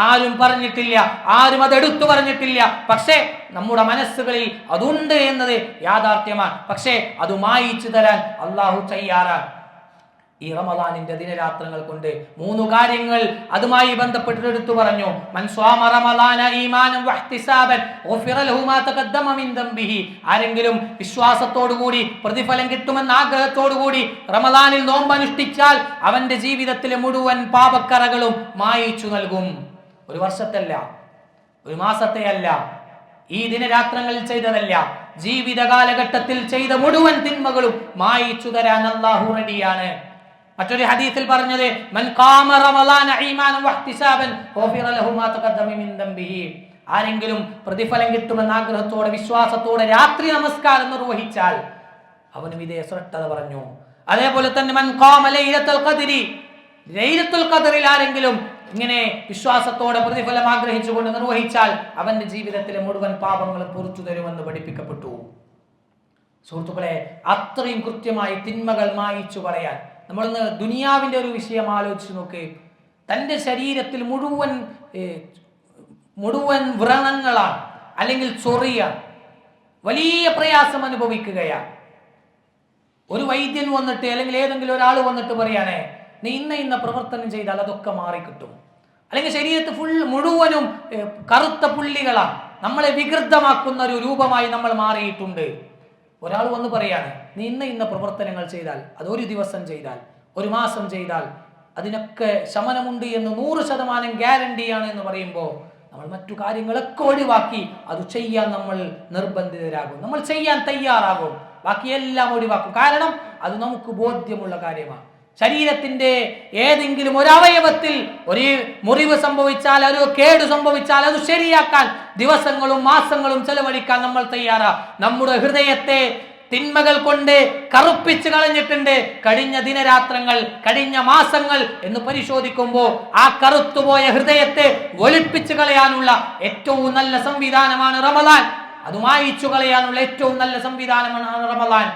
ആരും പറഞ്ഞിട്ടില്ല, ആരും അത് എടുത്തു പറഞ്ഞിട്ടില്ല. പക്ഷേ നമ്മുടെ മനസ്സുകളിൽ അതുണ്ട് എന്നത് യാഥാർത്ഥ്യമാണ്. പക്ഷേ അത് മായിച്ചു തരാൻ അള്ളാഹു തയ്യാറാണ്. ഈ റമളാനിന്റെ ദിനരാത്രങ്ങൾ കൊണ്ട് 3 കാര്യങ്ങൾ അതുമായി ബന്ധപ്പെട്ട് എടുത്തു പറഞ്ഞു. മൻ സ്വാമ റമളാന ഈമാനൻ വഹ്തിസാബൻ ഗുഫിറ ലഹു മാ തഖദ്ദമ മിൻ ദംബിഹി. ആരെങ്കിലും വിശ്വാസത്തോടുകൂടി പ്രതിഫലം കിട്ടുമെന്ന ആഗ്രഹത്തോടുകൂടി റമളാനിൽ നോമ്പ് അനുഷ്ഠിച്ചാൽ അവന്റെ ജീവിതത്തിലെ മുഴുവൻ പാപക്കറകളും മായിച്ചു നൽകും. ഒരു വർഷത്തല്ല, ഒരു മാസത്തെയല്ല, ഈ ദിനരാത്രങ്ങളിൽ ചെയ്തതല്ല, ജീവിത കാലഘട്ടത്തിൽ ചെയ്ത മുഴുവൻ തിന്മകളും മായിച്ചു തരാൻ അല്ലാഹു റെഡിയാണ്. മറ്റൊരു ഹദീസിൽ പറഞ്ഞത് മൻ ഖാമ റമളാന ഈമാനൻ വഹ്തിസാബൻ ഗുഫിറ ലഹു മാ തഖദ്ദമ മിൻ ദംബിഹി. ആരെങ്കിലും പ്രതിഫലം കിട്ടുമെന്ന ആഗ്രഹത്തോടെ വിശ്വാസത്തോടെ രാത്രി നമസ്കാരം നിർവഹിച്ചാൽ അവനും ഇതേ ശ്രദ്ധ പറഞ്ഞു. അതേപോലെ തന്നെ മൻ ഖാമ ലൈലത്തുൽ ഖദ്രി, ലൈലത്തുൽ ഖദ്റിൽ ആരെങ്കിലും ഇങ്ങനെ വിശ്വാസത്തോടെ പ്രതിഫലം ആഗ്രഹിച്ചുകൊണ്ട് നിർവഹിച്ചാൽ അവന്റെ ജീവിതത്തിലെ മുഴുവൻ പാപങ്ങളും പുറത്തു തരുമെന്ന് പഠിപ്പിക്കപ്പെട്ടു. സുഹൃത്തുക്കളെ, അത്രയും കൃത്യമായി തിന്മകൾ മായിച്ചു കളയാൻ നമ്മളിന്ന് ദുനിയാവിന്റെ ഒരു വിഷയം ആലോചിച്ച് നോക്ക്. തൻ്റെ ശരീരത്തിൽ മുഴുവൻ വ്രണങ്ങളാണ്, അല്ലെങ്കിൽ ചൊറിയാണ്, വലിയ പ്രയാസം അനുഭവിക്കുകയാണ്. ഒരു വൈദ്യൻ വന്നിട്ട് അല്ലെങ്കിൽ ഏതെങ്കിലും ഒരാൾ വന്നിട്ട് പറയുകയാണേ, നീ ഇന്ന പ്രവർത്തനം ചെയ്താൽ അതൊക്കെ മാറിക്കിട്ടും. അല്ലെങ്കിൽ ശരീരത്തിൽ മുഴുവനും കറുത്ത പുള്ളികളാണ്, നമ്മളെ വികൃതമാക്കുന്ന ഒരു രൂപമായി നമ്മൾ മാറിയിട്ടുണ്ട്. ഒരാൾ വന്ന് പറയാണ്, നീ ഇന്ന പ്രവർത്തനങ്ങൾ ചെയ്താൽ, അത് ഒരു ദിവസം ചെയ്താൽ, ഒരു മാസം ചെയ്താൽ അതിനൊക്കെ ശമനമുണ്ട് എന്ന് 100% ഗ്യാരണ്ടിയാണ് എന്ന് പറയുമ്പോൾ നമ്മൾ മറ്റു കാര്യങ്ങളൊക്കെ ഒഴിവാക്കി അത് ചെയ്യാൻ നമ്മൾ നിർബന്ധിതരാകും, നമ്മൾ ചെയ്യാൻ തയ്യാറാകും, ബാക്കിയെല്ലാം ഒഴിവാക്കും. കാരണം അത് നമുക്ക് ബോധ്യമുള്ള കാര്യമാണ്. ശരീരത്തിന്റെ ഏതെങ്കിലും ഒരു അവയവത്തിൽ ഒരു മുറിവ് സംഭവിച്ചാൽ, ഒരു കേട് സംഭവിച്ചാൽ അത് ശരിയാക്കാൻ ദിവസങ്ങളും മാസങ്ങളും ചെലവഴിക്കാൻ നമ്മൾ തയ്യാറാ. നമ്മുടെ ഹൃദയത്തെ തിന്മകൾ കൊണ്ട് കറുപ്പിച്ച് കളഞ്ഞിട്ടുണ്ട് കഴിഞ്ഞ ദിനരാത്രങ്ങൾ, കഴിഞ്ഞ മാസങ്ങൾ എന്ന് പരിശോധിക്കുമ്പോൾ ആ കറുത്തുപോയ ഹൃദയത്തെ വെളുപ്പിച്ച് കളയാനുള്ള ഏറ്റവും നല്ല സംവിധാനമാണ് റമളാൻ. അത് മായിച്ചു കളയാനുള്ള ഏറ്റവും നല്ല സംവിധാനമാണ് റമളാൻ.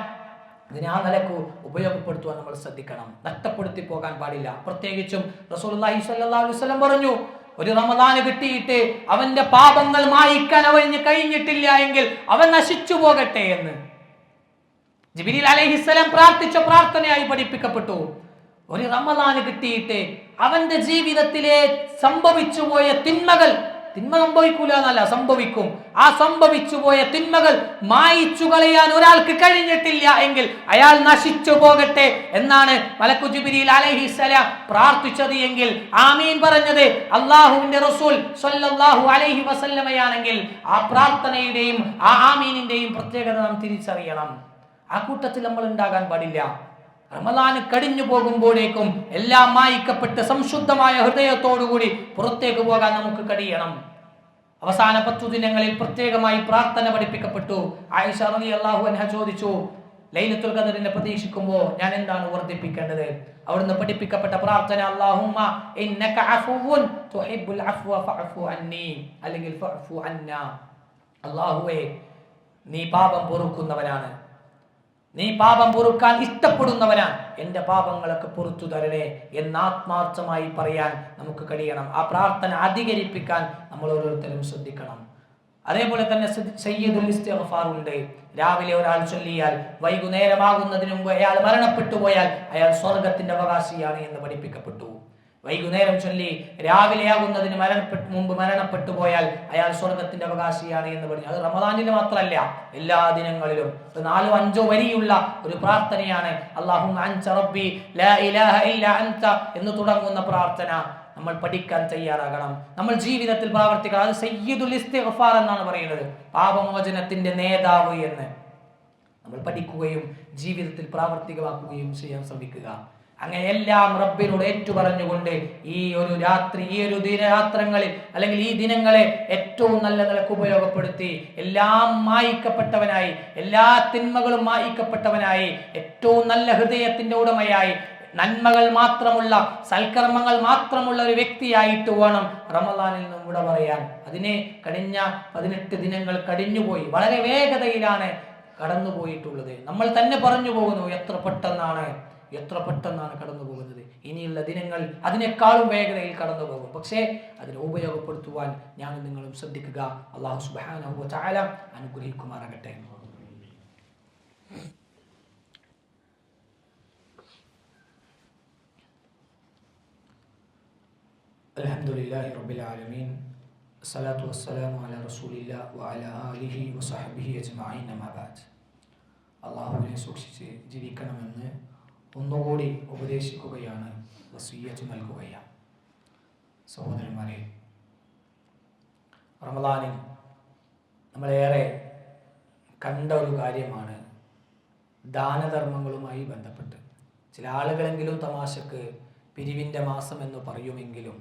ഇതിനെ ആ നിലക്ക് ഉപയോഗപ്പെടുത്തുവാൻ നമ്മൾ ശ്രദ്ധിക്കണം, നഷ്ടപ്പെടുത്തി പോകാൻ പാടില്ല. പ്രത്യേകിച്ചും റസൂലുള്ളാഹി സ്വല്ലല്ലാഹു അലൈഹി വസല്ലം പറഞ്ഞു, ഒരു റമളാൻ കിട്ടിയിട്ട് അവന്റെ പാപങ്ങൾ മായിക്കാൻ അവന് കഴിഞ്ഞിട്ടില്ല എങ്കിൽ അവൻ നശിച്ചു പോകട്ടെ എന്ന് ജിബ്രീൽ അലൈഹിസ്സലാം പ്രാർത്ഥിച്ച പ്രാർത്ഥനയായി പഠിപ്പിക്കപ്പെട്ടു. ഒരു റമളാൻ കിട്ടിയിട്ട് അവന്റെ ജീവിതത്തിലെ സംഭവിച്ചു പോയ തിന്മ സംഭവിക്കൂല എന്നല്ല, സംഭവിക്കും. ആ സംഭവിച്ചു പോയ തിന്മകൾ മായിച്ചു കളയാൻ ഒരാൾക്ക് കഴിഞ്ഞിട്ടില്ല എങ്കിൽ അയാൾ നശിച്ചു പോകട്ടെ എന്നാണ് മലക്കു ജിബ്രീൽ അലൈഹിസ്സലാം പ്രാർത്ഥിച്ചത് എങ്കിൽ ആമീൻ പറഞ്ഞത് അല്ലാഹുവിന്റെ റസൂൽ സ്വല്ലല്ലാഹു അലൈഹി വസല്ലമയാണെങ്കിൽ ആ പ്രാർത്ഥനയുടെയും ആ ആമീനിന്റെയും പ്രത്യേകത നാം തിരിച്ചറിയണം. ആ കൂട്ടത്തിൽ നമ്മൾ ഉണ്ടാകാൻ പാടില്ല. റമളാൻ കഴിഞ്ഞു പോകുമ്പോഴേക്കും എല്ലാം മായിക്കപ്പെട്ട് സംശുദ്ധമായ ഹൃദയത്തോടുകൂടി പുറത്തേക്ക് പോകാൻ നമുക്ക് കഴിയണം. അവസാന 10 ദിനങ്ങളിൽ പ്രത്യേകമായി പ്രാർത്ഥന പഠിപ്പിക്കപ്പെട്ടു. ആയിഷ റളിയല്ലാഹു അൻഹ ചോദിച്ചു, ലൈലത്തുൽ ഖദ്റിനെ പ്രതീക്ഷിക്കുമ്പോൾ ഞാൻ എന്താണ് വർദ്ധിപ്പിക്കേണ്ടത്? അവിടുന്ന് പഠിപ്പിക്കപ്പെട്ട പ്രാർത്ഥന അല്ലാഹുമ്മ ഇന്നക അഫുവുൻ തുഹിബ്ബുൽ അഫ്വ ഫഅഫു അന്നി, അല്ലെങ്കിൽ ഫഅഫു അന്നാ. അല്ലാഹുവേ, നീ പാപം പൊറുക്കുന്നവനാണ്, നീ പാപം പൊറുക്കാൻ ഇഷ്ടപ്പെടുന്നവനാണ്, എന്റെ പാപങ്ങളൊക്കെ പൊറുത്തു തരണേ എന്ന് ആത്മാർത്ഥമായി പറയാൻ നമുക്ക് കഴിയണം. ആ പ്രാർത്ഥന അധികരിപ്പിക്കാൻ നമ്മൾ ഓരോരുത്തരും ശ്രദ്ധിക്കണം. അതേപോലെ തന്നെ സയ്യിദുൽ ഇസ്തിഗ്ഫാർ ഉണ്ട്. രാവിലെ ഒരാൾ ചൊല്ലിയാൽ വൈകുന്നേരമാകുന്നതിന് മുമ്പ് അയാൾ മരണപ്പെട്ടു പോയാൽ അയാൾ സ്വർഗത്തിന്റെ അവകാശിയാണ് എന്ന് പഠിപ്പിക്കപ്പെട്ടു. വൈകുന്നേരം ചൊല്ലി രാവിലെയാകുന്നതിന് മുമ്പ് മരണപ്പെട്ടു പോയാൽ അയാൾ സ്വർഗത്തിന്റെ അവകാശിയാണ് എന്ന് പറഞ്ഞു. അത് റമളാനിൽ മാത്രമല്ല, എല്ലാ ദിനങ്ങളിലും 4-5 വരിയുള്ള ഒരു പ്രാർത്ഥനയാണ്. അല്ലാഹുമ്മ അൻത റബ്ബി ലാ ഇലാഹ ഇല്ലാ അൻത എന്ന് തുടങ്ങുന്ന പ്രാർത്ഥന നമ്മൾ പഠിക്കാൻ തയ്യാറാകണം, നമ്മൾ ജീവിതത്തിൽ പ്രാവർത്തിക്കണം. അത് സയ്യിദുൽ ഇസ്തിഗ്ഫാർ എന്നാണ് പറയുന്നത്, പാപമോചനത്തിന്റെ നേതാവ് എന്ന് നമ്മൾ പഠിക്കുകയും ജീവിതത്തിൽ പ്രാവർത്തികമാക്കുകയും ചെയ്യാൻ ശ്രമിക്കുക. അങ്ങനെ എല്ലാം റബ്ബിനോട് ഏറ്റുപറഞ്ഞുകൊണ്ട് ഈ ഒരു ദിനരാത്രങ്ങളിൽ അല്ലെങ്കിൽ ഈ ദിനങ്ങളെ ഏറ്റവും നല്ല നിലക്ക് ഉപയോഗപ്പെടുത്തി എല്ലാം മായിക്കപ്പെട്ടവനായി, എല്ലാ തിന്മകളും മായിക്കപ്പെട്ടവനായി, ഏറ്റവും നല്ല ഹൃദയത്തിന്റെ ഉടമയായി, നന്മകൾ മാത്രമുള്ള, സൽക്കർമ്മങ്ങൾ മാത്രമുള്ള ഒരു വ്യക്തിയായിട്ട് വേണം റമദാനിൽ നിന്നും വിട പറയാൻ. അതിനെ കഴിഞ്ഞ 18 ദിനങ്ങൾ കഴിഞ്ഞുപോയി, വളരെ വേഗതയിലാണ് കടന്നുപോയിട്ടുള്ളത്. നമ്മൾ തന്നെ പറഞ്ഞു പോകുന്നു, എത്ര പെട്ടെന്നാണ് കടന്നു പോകുന്നത്. ഇനിയുള്ള ദിനങ്ങൾ അതിനേക്കാളും വേഗതയിൽ കടന്നു പോകും. പക്ഷേ അതിനെ ഉപയോഗപ്പെടുത്തുവാൻ ഞാനും നിങ്ങളും ശ്രദ്ധിക്കുക. അല്ലാഹു സുബ്ഹാനഹു വ തആല അനുഗ്രഹിക്കുമാറാകട്ടെ. അൽഹംദുലില്ലാഹി റബ്ബിൽ ആലമീൻ, അസ്സലാത്തു വസ്സലാമു അലാ റസൂലില്ലാഹി വഅലാ ആലിഹി വസഹ്ബിഹി അജ്മഈൻ. അമ്മാ ബഅദ്. അല്ലാഹുവിനെ സൂക്ഷിച്ച് ജീവിക്കണമെന്ന് ഒന്നുകൂടി ഉപദേശിക്കുകയാണ്, വസിയ്യത്ത് നൽകുകയാണ്. സഹോദരന്മാരെ, റമദാനിൽ നമ്മളേറെ കണ്ട ഒരു കാര്യമാണ് ദാനധർമ്മങ്ങളുമായി ബന്ധപ്പെട്ട്. ചില ആളുകളെങ്കിലും തമാശക്ക് പിരിവിൻ്റെ മാസം എന്ന് പറയുമെങ്കിലും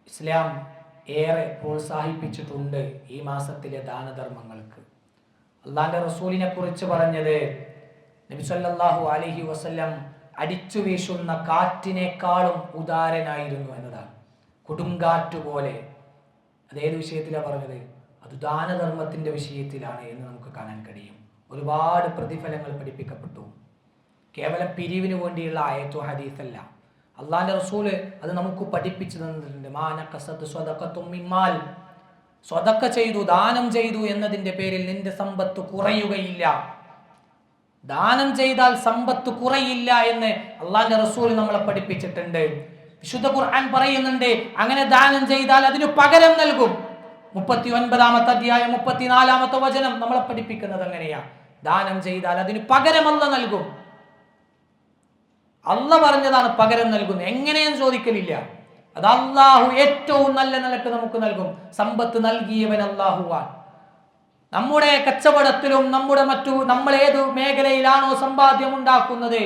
ഇസ്ലാം ഏറെ പ്രോത്സാഹിപ്പിച്ചിട്ടുണ്ട് ഈ മാസത്തിലെ ദാനധർമ്മങ്ങൾക്ക്. അള്ളാന്റെ റസൂലിനെ കുറിച്ച് പറഞ്ഞത്, നബി സല്ലല്ലാഹു അലൈഹി വസല്ലം അടിച്ചു വീശുന്ന കാറ്റിനേക്കാളും ഉദാരനായിരുന്നു എന്നതാണ്. കൊടുങ്കാറ്റ് പോലെ. അതേത് വിഷയത്തിലാണ് പറഞ്ഞത്? അത് ദാനധർമ്മത്തിന്റെ വിഷയത്തിലാണ് എന്ന് നമുക്ക് കാണാൻ കഴിയും. ഒരുപാട് പ്രതിഫലങ്ങൾ പഠിപ്പിക്കപ്പെട്ടു. കേവലം പിരിവിന് വേണ്ടിയുള്ള ആയത്തോ ഹദീസല്ല. അള്ളാന്റെ റസൂല് അത് നമുക്ക് പഠിപ്പിച്ചു തന്നിട്ടുണ്ട്. സ്വതക്ക ചെയ്തു, ദാനം ചെയ്തു എന്നതിന്റെ പേരിൽ നിന്റെ സമ്പത്ത് കുറയുകയില്ല. ദാനം ചെയ്താൽ സമ്പത്ത് കുറയില്ല എന്ന് അള്ളാന്റെ റസൂൽ നമ്മളെ പഠിപ്പിച്ചിട്ടുണ്ട്. വിശുദ്ധ ഖുർആൻ പറയുന്നുണ്ട്, അങ്ങനെ ദാനം ചെയ്താൽ അതിന് പകരം നൽകും. 39-ാമത്തെ അധ്യായം 34-ാമത്തെ വചനം നമ്മളെ പഠിപ്പിക്കുന്നത് അങ്ങനെയാ. ദാനം ചെയ്താൽ അതിന് പകരം അല്ലാഹു നൽകും. അല്ലാഹു പറഞ്ഞതാണ് പകരം നൽകുന്നത്. എങ്ങനെയെന്ന് ചോദിക്കലില്ല. അത് അള്ളാഹു ഏറ്റവും നല്ല നിലക്ക് നമുക്ക് നൽകും. സമ്പത്ത് നൽകിയവൻ അള്ളാഹുവാൻ. നമ്മുടെ കച്ചവടത്തിലും നമ്മൾ ഏത് മേഖലയിലാണോ സമ്പാദ്യം ഉണ്ടാക്കുന്നത്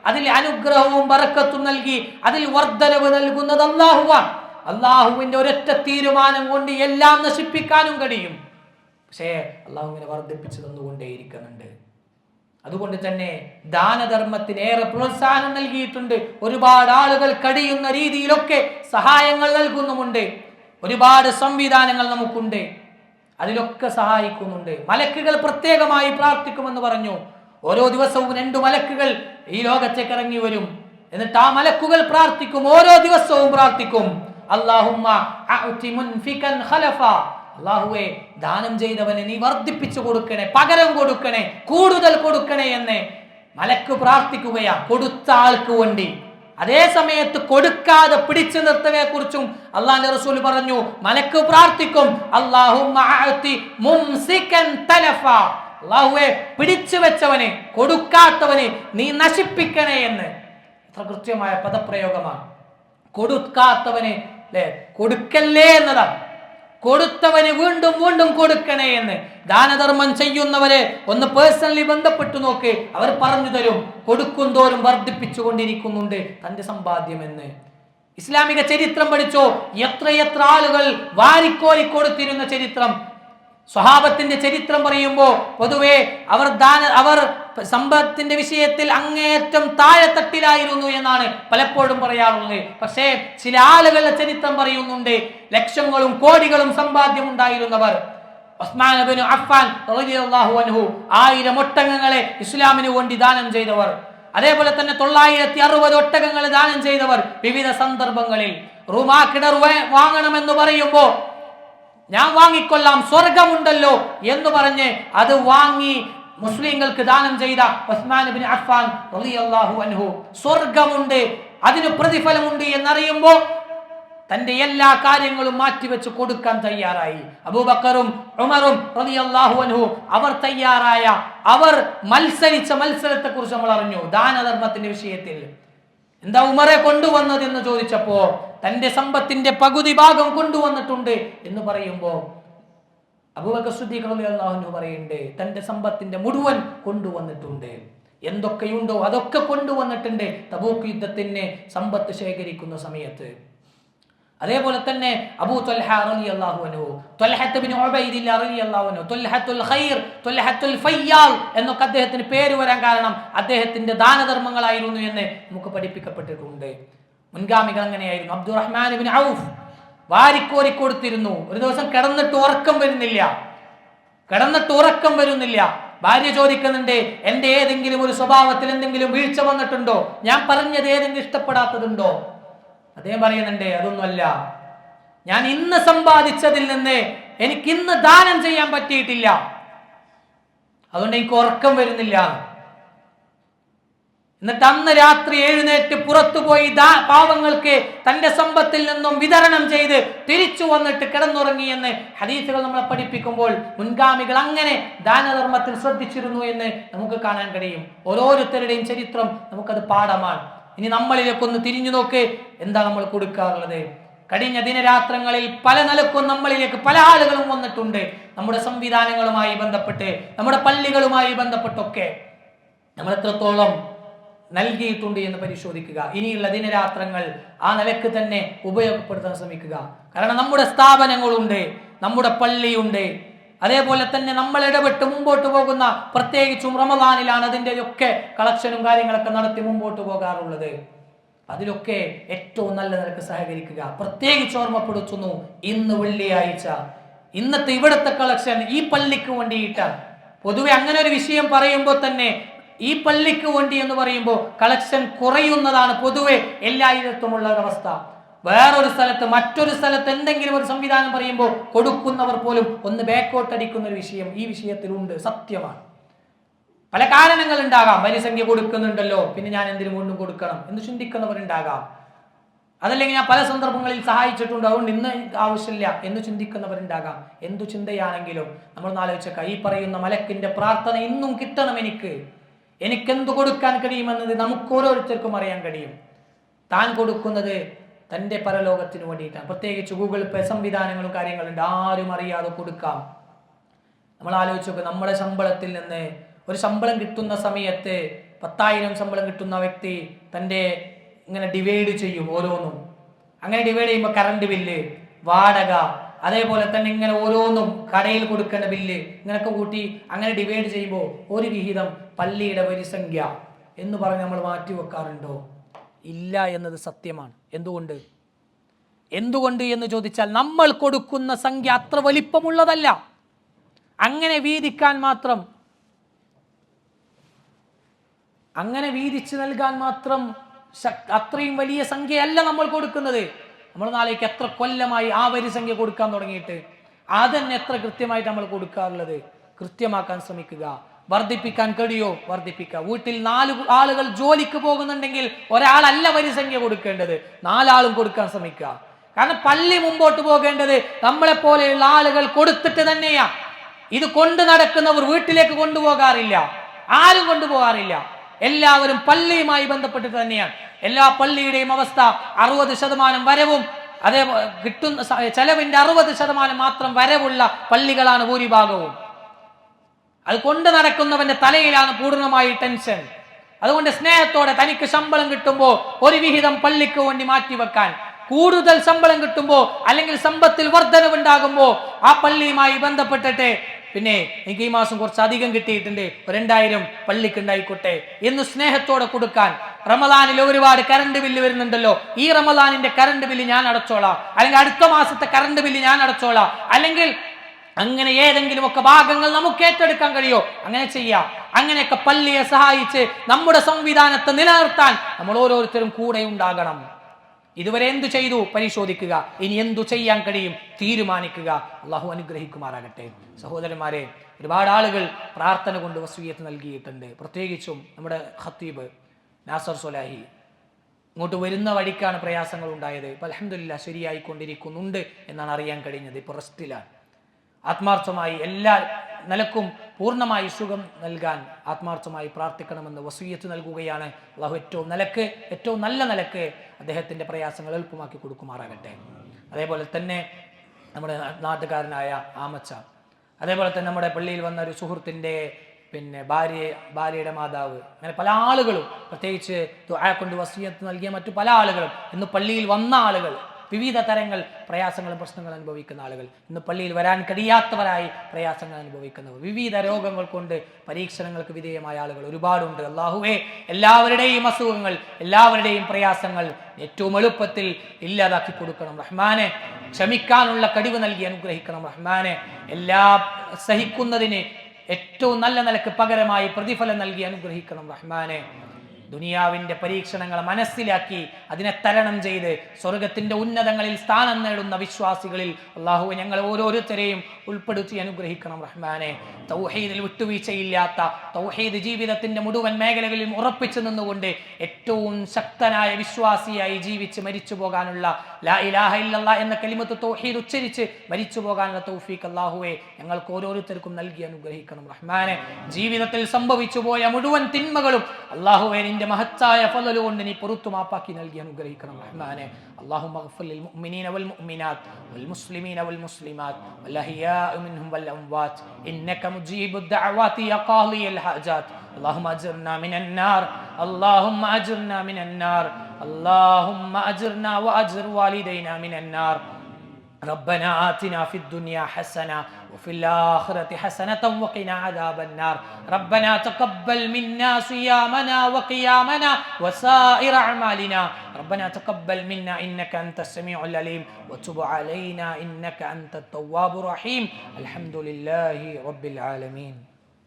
അതിൽ അനുഗ്രഹവും ബറക്കത്തും നൽകി അതിൽ വർദ്ധനവ് നൽകുന്നത് അള്ളാഹുവാൻ. അള്ളാഹുവിന്റെ ഒരൊറ്റ തീരുമാനം കൊണ്ട് എല്ലാം നശിപ്പിക്കാനും കഴിയും. പക്ഷേ അള്ളാഹു ഇങ്ങനെ വർദ്ധിപ്പിച്ചു തന്നുകൊണ്ടേയിരിക്കുന്നുണ്ട്. അതുകൊണ്ട് തന്നെ ദാനധർമ്മത്തിന് ഏറെ പ്രോത്സാഹനം നൽകിയിട്ടുണ്ട്. ഒരുപാട് ആളുകൾ കഴിയുന്ന രീതിയിലൊക്കെ സഹായങ്ങൾ നൽകുന്നുമുണ്ട്. ഒരുപാട് സംവിധാനങ്ങൾ നമുക്കുണ്ട്, അതിലൊക്കെ സഹായിക്കുന്നുണ്ട്. മലക്കുകൾ പ്രത്യേകമായി പ്രാർത്ഥിക്കുമെന്ന് പറഞ്ഞു. ഓരോ ദിവസവും 2 മലക്കുകൾ ഈ ലോകത്തേക്ക് ഇറങ്ങി വരും. എന്നിട്ട് ആ മലക്കുകൾ പ്രാർത്ഥിക്കും, ഓരോ ദിവസവും പ്രാർത്ഥിക്കും, അല്ലാഹുമ്മ അഅതി മുൻഫികൻ ഖലഫ, അല്ലാഹുവേ ദാനം ചെയ്തവനെ നീ വർദ്ധിപ്പിച്ചു കൊടുക്കണേ, പകരം കൊടുക്കണേ, കൂടുതൽ കൊടുക്കണേ എന്ന് മലക്ക് പ്രാർത്ഥിക്കുകയാ കൊടുത്ത ആൾക്ക് വേണ്ടി. അതേ സമയത്ത് കൊടുക്കാതെ പിടിച്ചു നിർത്തവയെ കുറിച്ചും അള്ളാന്റെ റസൂൽ പറഞ്ഞു, മലക്ക് പ്രാർത്ഥിക്കും, അല്ലാഹുമ്മ അഅതി മുംസികൻ തലഫ, അല്ലാഹുവേ പിടിച്ചു വെച്ചവനെ, കൊടുക്കാത്തവനെ നീ നശിപ്പിക്കണേ എന്ന്. എത്ര കൃത്യമായ പദപ്രയോഗമാണ്. കൊടുക്കാത്തവനെ കൊടുക്കല്ലേ എന്നതാണ്. കൊടുത്തവന് വീണ്ടും വീണ്ടും കൊടുക്കണേ എന്ന്. ദാനധർമ്മം ചെയ്യുന്നവരെ ഒന്ന് പേഴ്സണലി ബന്ധപ്പെട്ടു നോക്ക്, അവർ പറഞ്ഞു തരും കൊടുക്കും തോറും വർദ്ധിപ്പിച്ചു കൊണ്ടിരിക്കുന്നുണ്ട് തന്റെ സമ്പാദ്യം എന്ന്. ഇസ്ലാമിക ചരിത്രം പഠിച്ചോ, എത്രയെത്ര ആളുകൾ വാരിക്കോരി കൊടുത്തിരുന്ന ചരിത്രം. സ്വഹാബത്തിന്റെ ചരിത്രം പറയുമ്പോൾ പൊതുവെ അവർ സമ്പത്തിന്റെ വിഷയത്തിൽ അങ്ങേയറ്റം താഴെത്തട്ടിലായിരുന്നു എന്നാണ് പലപ്പോഴും പറയാറുള്ളത്. പക്ഷേ ചില ആളുകളുടെ ചരിത്രം പറയുന്നുണ്ട്, ലക്ഷങ്ങളും കോടികളും സമ്പാദ്യം ഉണ്ടായിരുന്നവർ. ഉസ്മാൻ ഇബ്നു അഫ്ഫാൻ റളിയല്ലാഹു അൻഹു 1000 ഒട്ടകങ്ങളെ ഇസ്ലാമിന് വേണ്ടി ദാനം ചെയ്തവർ. അതേപോലെ തന്നെ 960 ഒട്ടകങ്ങൾ ദാനം ചെയ്തവർ. വിവിധ സന്ദർഭങ്ങളിൽ റൂമാ കിണർ വാങ്ങണമെന്ന് പറയുമ്പോൾ ഞാൻ വാങ്ങിക്കൊള്ളാം, സ്വർഗമുണ്ടല്ലോ എന്ന് പറഞ്ഞ് അത് വാങ്ങി മുസ്ലിങ്ങൾക്ക് ദാനം ചെയ്ത ഉസ്മാൻ ഇബ്നു അഫ്ഫാൻ റളിയല്ലാഹു അൻഹു, സ്വർഗമുണ്ട്, അതിന് പ്രതിഫലമുണ്ട് എന്നറിയുമ്പോൾ തന്റെ എല്ലാ കാര്യങ്ങളും മാറ്റിവെച്ച് കൊടുക്കാൻ തയ്യാറായി. അബൂബക്കറും ഉമറും റളിയല്ലാഹു അൻഹു അവർ തയ്യാറായ, അവർ മത്സരിച്ച മത്സരത്തെ കുറിച്ച് നമ്മൾ അറിഞ്ഞു ദാനധർമ്മത്തിന്റെ വിഷയത്തിൽ. എന്താ ഉമറെ കൊണ്ടുവന്നത് എന്ന് ചോദിച്ചപ്പോ തന്റെ സമ്പത്തിന്റെ പകുതി ഭാഗം കൊണ്ടുവന്നിട്ടുണ്ട് എന്ന് പറയുമ്പോ അബൂബക്കർ സിദ്ദീഖ് റളിയല്ലാഹു അൻഹു പറയുന്നുണ്ട്, തന്റെ സമ്പത്തിന്റെ മുഴുവൻ കൊണ്ടുവന്നിട്ടുണ്ട്. എന്തൊക്കെയുണ്ടോ അതൊക്കെ കൊണ്ടുവന്നിട്ടുണ്ട് തബൂക്ക് യുദ്ധത്തിന് സമ്പത്ത് ശേഖരിക്കുന്ന സമയത്ത്. അതേപോലെ തന്നെ അബൂ ത്വൽഹ റളിയല്ലാഹു അൻഹു, ത്വൽഹത്ത് ബിൻ ഉബൈദില്ലാ റളിയല്ലാഹു അൻഹു, ത്വൽഹത്തുൽ ഖൈർ, ത്വൽഹത്തുൽ ഫയ്യാൽ എന്നൊക്കെ അദ്ദേഹത്തിന് പേര് വരാൻ കാരണം അദ്ദേഹത്തിന്റെ ദാനധർമ്മങ്ങളായിരുന്നു എന്ന് നമുക്ക് പഠിപ്പിക്കപ്പെട്ടിട്ടുണ്ട്. മുൻഗാമികൾ അങ്ങനെയായിരുന്നു. അബ്ദുറഹ്മാൻ ബിൻ ഔഫ് വാരിക്കോരി കൊടുത്തിരുന്നു. ഒരു ദിവസം കിടന്നിട്ട് ഉറക്കം വരുന്നില്ല. ഭാര്യ ചോദിക്കുന്നുണ്ട്, എന്റെ ഏതെങ്കിലും ഒരു സ്വഭാവത്തിൽ എന്തെങ്കിലും വീഴ്ച വന്നിട്ടുണ്ടോ? ഞാൻ പറഞ്ഞത് ഏതെങ്കിലും ഇഷ്ടപ്പെടാത്തതുണ്ടോ? അദ്ദേഹം പറയുന്നുണ്ട്, അതൊന്നുമല്ല, ഞാൻ ഇന്ന് സമ്പാദിച്ചതിൽ നിന്ന് എനിക്ക് ഇന്ന് ദാനം ചെയ്യാൻ പറ്റിയിട്ടില്ല, അതുകൊണ്ട് എനിക്ക് ഉറക്കം വരുന്നില്ല. എന്നിട്ട് അന്ന് രാത്രി എഴുന്നേറ്റ് പുറത്തുപോയി പാവങ്ങൾക്ക് തന്റെ സമ്പത്തിൽ നിന്നും വിതരണം ചെയ്ത് തിരിച്ചു വന്നിട്ട് കിടന്നുറങ്ങി എന്ന് ഹദീസുകൾ നമ്മളെ പഠിപ്പിക്കുമ്പോൾ മുൻഗാമികൾ അങ്ങനെ ദാനധർമ്മത്തിൽ ശ്രദ്ധിച്ചിരുന്നു എന്ന് നമുക്ക് കാണാൻ കഴിയും. ഓരോരുത്തരുടെയും ചരിത്രം നമുക്കത് പാഠമാണ്. ഇനി നമ്മളിലേക്കൊന്ന് തിരിഞ്ഞു നോക്ക്, എന്താ നമ്മൾ കൊടുക്കാറുള്ളത്? കഴിഞ്ഞ ദിനരാത്രങ്ങളിൽ പല നിലക്കും നമ്മളിലേക്ക് പല ആളുകളും വന്നിട്ടുണ്ട്. നമ്മുടെ സംവിധാനങ്ങളുമായി ബന്ധപ്പെട്ട്, നമ്മുടെ പള്ളികളുമായി ബന്ധപ്പെട്ടൊക്കെ നമ്മൾ എത്രത്തോളം നൽകിയിട്ടുണ്ട് എന്ന് പരിശോധിക്കുക. ഇനിയുള്ള ദിനരാത്രങ്ങൾ ആ നിലക്ക് തന്നെ ഉപയോഗപ്പെടുത്താൻ ശ്രമിക്കുക. കാരണം നമ്മുടെ സ്ഥാപനങ്ങളുണ്ട്, നമ്മുടെ പള്ളിയുണ്ട്, അതേപോലെ തന്നെ നമ്മൾ ഇടപെട്ട് മുമ്പോട്ട് പോകുന്ന, പ്രത്യേകിച്ചും റമദാനിലാണ് അതിൻ്റെ ഒക്കെ കളക്ഷനും കാര്യങ്ങളൊക്കെ നടത്തി മുമ്പോട്ട് പോകാറുള്ളത്. അതിലൊക്കെ ഏറ്റവും നല്ല നിലക്ക് സഹകരിക്കുക. പ്രത്യേകിച്ച് ഓർമ്മപ്പെടുത്തുന്നു, ഇന്ന് വെള്ളിയാഴ്ച, ഇന്നത്തെ ഇവിടുത്തെ കളക്ഷൻ ഈ പള്ളിക്ക് വേണ്ടിയിട്ടാണ്. പൊതുവെ അങ്ങനെ ഒരു വിഷയം പറയുമ്പോൾ തന്നെ ഈ പള്ളിക്ക് വേണ്ടി എന്ന് പറയുമ്പോൾ കളക്ഷൻ കുറയുന്നതാണ് പൊതുവെ എല്ലായിടത്തുമുള്ള ഒരവസ്ഥ. വേറൊരു സ്ഥലത്ത്, മറ്റൊരു സ്ഥലത്ത് എന്തെങ്കിലും ഒരു സംവിധാനം പറയുമ്പോൾ കൊടുക്കുന്നവർ പോലും ഒന്ന് ബാക്കോട്ട് അടിക്കുന്ന ഒരു വിഷയം ഈ വിഷയത്തിലുണ്ട്. സത്യമാണ്. പല കാരണങ്ങൾ ഉണ്ടാകാം. വരിസംഖ്യ കൊടുക്കുന്നുണ്ടല്ലോ, പിന്നെ ഞാൻ എന്തിനു കൊണ്ടും കൊടുക്കണം എന്ന് ചിന്തിക്കുന്നവരുണ്ടാകാം. അതല്ലെങ്കിൽ ഞാൻ പല സന്ദർഭങ്ങളിൽ സഹായിച്ചിട്ടുണ്ട്, അതുകൊണ്ട് ഇന്ന് ആവശ്യമില്ല എന്ന് ചിന്തിക്കുന്നവരുണ്ടാകാം. എന്തു ചിന്തയാണെങ്കിലും നമ്മൾ ആലോചിച്ചേക്കാം, ഈ പറയുന്ന മലക്കിന്റെ പ്രാർത്ഥന ഇന്നും കിട്ടണം. എനിക്കെന്തു കൊടുക്കാൻ കഴിയുമെന്നത് നമുക്ക് ഓരോരുത്തർക്കും അറിയാൻ കഴിയും. താൻ കൊടുക്കുന്നത് തൻ്റെ പരലോകത്തിന് വേണ്ടിയിട്ടാണ്. പ്രത്യേകിച്ച് ഗൂഗിൾ പേ സംവിധാനങ്ങളും കാര്യങ്ങളുണ്ട്, ആരും അറിയാതെ കൊടുക്കാം. നമ്മൾ ആലോചിച്ച് നോക്കുക, നമ്മുടെ ശമ്പളത്തിൽ നിന്ന് ഒരു ശമ്പളം കിട്ടുന്ന സമയത്ത് 10,000 ശമ്പളം കിട്ടുന്ന വ്യക്തി തൻ്റെ ഇങ്ങനെ ഡിവൈഡ് ചെയ്യും ഓരോന്നും. അങ്ങനെ ഡിവൈഡ് ചെയ്യുമ്പോൾ കറണ്ട് ബില്ല്, വാടക, അതേപോലെ തന്നെ ഇങ്ങനെ ഓരോന്നും കടയിൽ കൊടുക്കേണ്ട ബില്ല് ഇങ്ങനെയൊക്കെ കൂട്ടി അങ്ങനെ ഡിവൈഡ് ചെയ്യുമ്പോൾ ഒരു വിഹിതം പള്ളിയുടെ വരിസംഖ്യ എന്ന് പറഞ്ഞ് നമ്മൾ മാറ്റി വെക്കാറുണ്ടോ? ഇല്ല എന്നത് സത്യമാണ്. എന്തുകൊണ്ട് എന്ന് ചോദിച്ചാൽ നമ്മൾ കൊടുക്കുന്ന സംഖ്യ അത്ര വലിപ്പമുള്ളതല്ല. അങ്ങനെ വീതിക്കാൻ മാത്രം, അങ്ങനെ വീതിച്ച് നൽകാൻ മാത്രം അത്രയും വലിയ സംഖ്യയല്ല നമ്മൾ കൊടുക്കുന്നത്. നമ്മൾ നാളേക്ക് എത്ര കൊല്ലമായി ആ വരിസംഖ്യ കൊടുക്കാൻ തുടങ്ങിയിട്ട്, അതന്നെ എത്ര കൃത്യമായിട്ട് നമ്മൾ കൊടുക്കാറുള്ളത്. കൃത്യമാക്കാൻ ശ്രമിക്കുക. വർദ്ധിപ്പിക്കാൻ കഴിയോ? വർദ്ധിപ്പിക്കുക. വീട്ടിൽ 4 ആളുകൾ ജോലിക്ക് പോകുന്നുണ്ടെങ്കിൽ ഒരാളല്ല വരിസംഖ്യ കൊടുക്കേണ്ടത്, 4 ആളും കൊടുക്കാൻ ശ്രമിക്കുക. കാരണം പള്ളി മുമ്പോട്ട് പോകേണ്ടത് നമ്മളെ പോലെയുള്ള ആളുകൾ കൊടുത്തിട്ട് തന്നെയാ. ഇത് കൊണ്ടു നടക്കുന്നവർ വീട്ടിലേക്ക് കൊണ്ടുപോകാറില്ല, ആരും കൊണ്ടുപോകാറില്ല. എല്ലാവരും പള്ളിയുമായി ബന്ധപ്പെട്ടിട്ട് തന്നെയാണ്. എല്ലാ പള്ളിയുടെയും അവസ്ഥ 60% വരവും, അതേ കിട്ടുന്ന ചെലവിന്റെ 60% മാത്രം വരവുള്ള പള്ളികളാണ് ഭൂരിഭാഗവും. അത് കൊണ്ട് നടക്കുന്നവന്റെ തലയിലാണ് പൂർണ്ണമായി ടെൻഷൻ. അതുകൊണ്ട് സ്നേഹത്തോടെ തനിക്ക് ശമ്പളം കിട്ടുമ്പോൾ ഒരു വിഹിതം പള്ളിക്ക് വേണ്ടി മാറ്റിവെക്കാൻ, കൂടുതൽ ശമ്പളം കിട്ടുമ്പോൾ അല്ലെങ്കിൽ സമ്പത്തിൽ വർധനവുണ്ടാകുമ്പോൾ ആ പള്ളിയുമായി ബന്ധപ്പെട്ടിട്ട് പിന്നെ എനിക്ക് ഈ മാസം കുറച്ച് അധികം കിട്ടിയിട്ടുണ്ട്, 2000 പള്ളിക്ക് ഉണ്ടായിക്കോട്ടെ എന്ന് സ്നേഹത്തോടെ കൊടുക്കാൻ. റമദാനിൽ ഒരുപാട് കറണ്ട് ബില്ല് വരുന്നുണ്ടല്ലോ, ഈ റമദാനിന്റെ കറണ്ട് ബില്ല് ഞാൻ അടച്ചോളാം, അല്ലെങ്കിൽ അടുത്ത മാസത്തെ കറണ്ട് ബില്ല് ഞാൻ അടച്ചോളാം, അല്ലെങ്കിൽ അങ്ങനെ ഏതെങ്കിലും ഒക്കെ ഭാഗങ്ങൾ നമുക്ക് ഏറ്റെടുക്കാൻ കഴിയോ, അങ്ങനെ ചെയ്യാം. അങ്ങനെയൊക്കെ പള്ളിയെ സഹായിച്ച് നമ്മുടെ സംവിധാനത്തെ നിലനിർത്താൻ നമ്മൾ ഓരോരുത്തരും കൂടെ ഉണ്ടാകണം. ഇതുവരെ എന്തു ചെയ്തു പരിശോധിക്കുക, ഇനി എന്തു ചെയ്യാൻ കഴിയും തീരുമാനിക്കുക. അള്ളാഹു അനുഗ്രഹിക്കുമാറാകട്ടെ. സഹോദരന്മാരെ, ഒരുപാട് ആളുകൾ പ്രാർത്ഥന കൊണ്ട് വസിയ്യത്ത് നൽകിയിട്ടുണ്ട്. പ്രത്യേകിച്ചും നമ്മുടെ ഖത്തീബ് നാസർ സ്വലാഹി. ഇങ്ങോട്ട് വരുന്ന വഴിക്കാണ് പ്രയാസങ്ങൾ ഉണ്ടായത്. ഇപ്പം അൽഹംദുലില്ലാഹ് ശരിയായിക്കൊണ്ടിരിക്കുന്നുണ്ട് എന്നാണ് അറിയാൻ കഴിഞ്ഞത്. ഇപ്പോൾ റെസ്റ്റിലാണ്. ആത്മാർത്ഥമായി എല്ലാ നിലക്കും പൂർണ്ണമായി സുഖം നൽകാൻ ആത്മാർത്ഥമായി പ്രാർത്ഥിക്കണമെന്ന് വസിയ്യത്ത് നൽകുകയാണ്. അള്ളാഹു ഏറ്റവും നല്ല നിലക്ക് അദ്ദേഹത്തിൻ്റെ പ്രയാസങ്ങൾ എളുപ്പമാക്കി കൊടുക്കുമാറാകട്ടെ. അതേപോലെ തന്നെ നമ്മുടെ നാട്ടുകാരനായ ആമച്ച, അതേപോലെ തന്നെ നമ്മുടെ പള്ളിയിൽ വന്ന ഒരു സുഹൃത്തിൻ്റെ ഭാര്യയുടെ മാതാവ്, അങ്ങനെ പല ആളുകളും, പ്രത്യേകിച്ച് ദുആ കൊണ്ട് വസിയ്യത്ത് നൽകിയ മറ്റു പല ആളുകളും, ഇന്ന് പള്ളിയിൽ വന്ന ആളുകൾ, വിവിധ തരങ്ങൾ പ്രയാസങ്ങളും പ്രശ്നങ്ങളും അനുഭവിക്കുന്ന ആളുകൾ, ഇന്ന് പള്ളിയിൽ വരാൻ കഴിയാത്തവരായി പ്രയാസങ്ങൾ അനുഭവിക്കുന്നവർ, വിവിധ രോഗങ്ങൾ കൊണ്ട് പരീക്ഷണങ്ങൾക്ക് വിധേയമായ ആളുകൾ ഒരുപാടുണ്ട്. അല്ലാഹുവേ, എല്ലാവരുടെയും അസുഖങ്ങൾ, എല്ലാവരുടെയും പ്രയാസങ്ങൾ ഏറ്റവും എളുപ്പത്തിൽ ഇല്ലാതാക്കി കൊടുക്കണം റഹ്മാനെ. ക്ഷമിക്കാനുള്ള കഴിവ് നൽകി അനുഗ്രഹിക്കണം റഹ്മാനെ. എല്ലാ സഹിക്കുന്നതിന് ഏറ്റവും നല്ല നിലക്ക് പകരമായി പ്രതിഫലം നൽകി അനുഗ്രഹിക്കണം റഹ്മാനെ. ദുനിയാവിന്റെ പരീക്ഷണങ്ങളെ മനസ്സിലാക്കി അതിനെ തരണം ചെയ്ത് സ്വർഗത്തിന്റെ ഉന്നതങ്ങളിൽ സ്ഥാനം നേടുന്ന വിശ്വാസികളിൽ അല്ലാഹുവേ ഞങ്ങളെ ഓരോരുത്തരെയും ഉൾപ്പെടുത്തി അനുഗ്രഹിക്കണം റഹ്മാനെ. തൗഹീദിൽ വിട്ടുവീഴ്ചയില്ലാത്ത, തൗഹീദ് ജീവിതത്തിന്റെ മുഴുവൻ മേഖലകളിലും ഉറപ്പിച്ചു നിന്നുകൊണ്ട് ഏറ്റവും ശക്തനായ വിശ്വാസിയായി ജീവിച്ച് മരിച്ചു പോകാനുള്ള, ലാ ഇലാഹ ഇല്ലല്ലാഹ് എന്ന കലിമത്ത് തൗഹീദ് ഉച്ചരിച്ച് മരിച്ചു പോകാനുള്ള തൗഫീഖ് അല്ലാഹുവേ ഞങ്ങൾക്ക് ഓരോരുത്തർക്കും നൽകി അനുഗ്രഹിക്കണം റഹ്മാനെ. ജീവിതത്തിൽ സംഭവിച്ചു പോയ മുഴുവൻ തിന്മകളും അല്ലാഹുവേ നിന്റെ മഹത്തായ ഫളൽ കൊണ്ട് നീ പുറത്തു മാപ്പാക്കി നൽകി അനുഗ്രഹിക്കണം റഹ്മാനെ. اللهم اغفر للمؤمنين والمؤمنات والمسلمين والمسلمات والأحياء منهم والأموات إنك مجيب الدعوات يا قاضي الحاجات. اللهم أجرنا من النار، اللهم أجرنا من النار، اللهم أجرنا وأجر والدينا من النار. ربنا آتنا في الدنيا حسنة وفي الآخرة حسنة وقنا عذاب النار. ربنا تقبل منا صيامنا وقيامنا وسائر أعمالنا. ربنا تقبل منا إنك أنت السميع العليم وتب علينا إنك أنت التواب الرحيم. الحمد لله رب العالمين.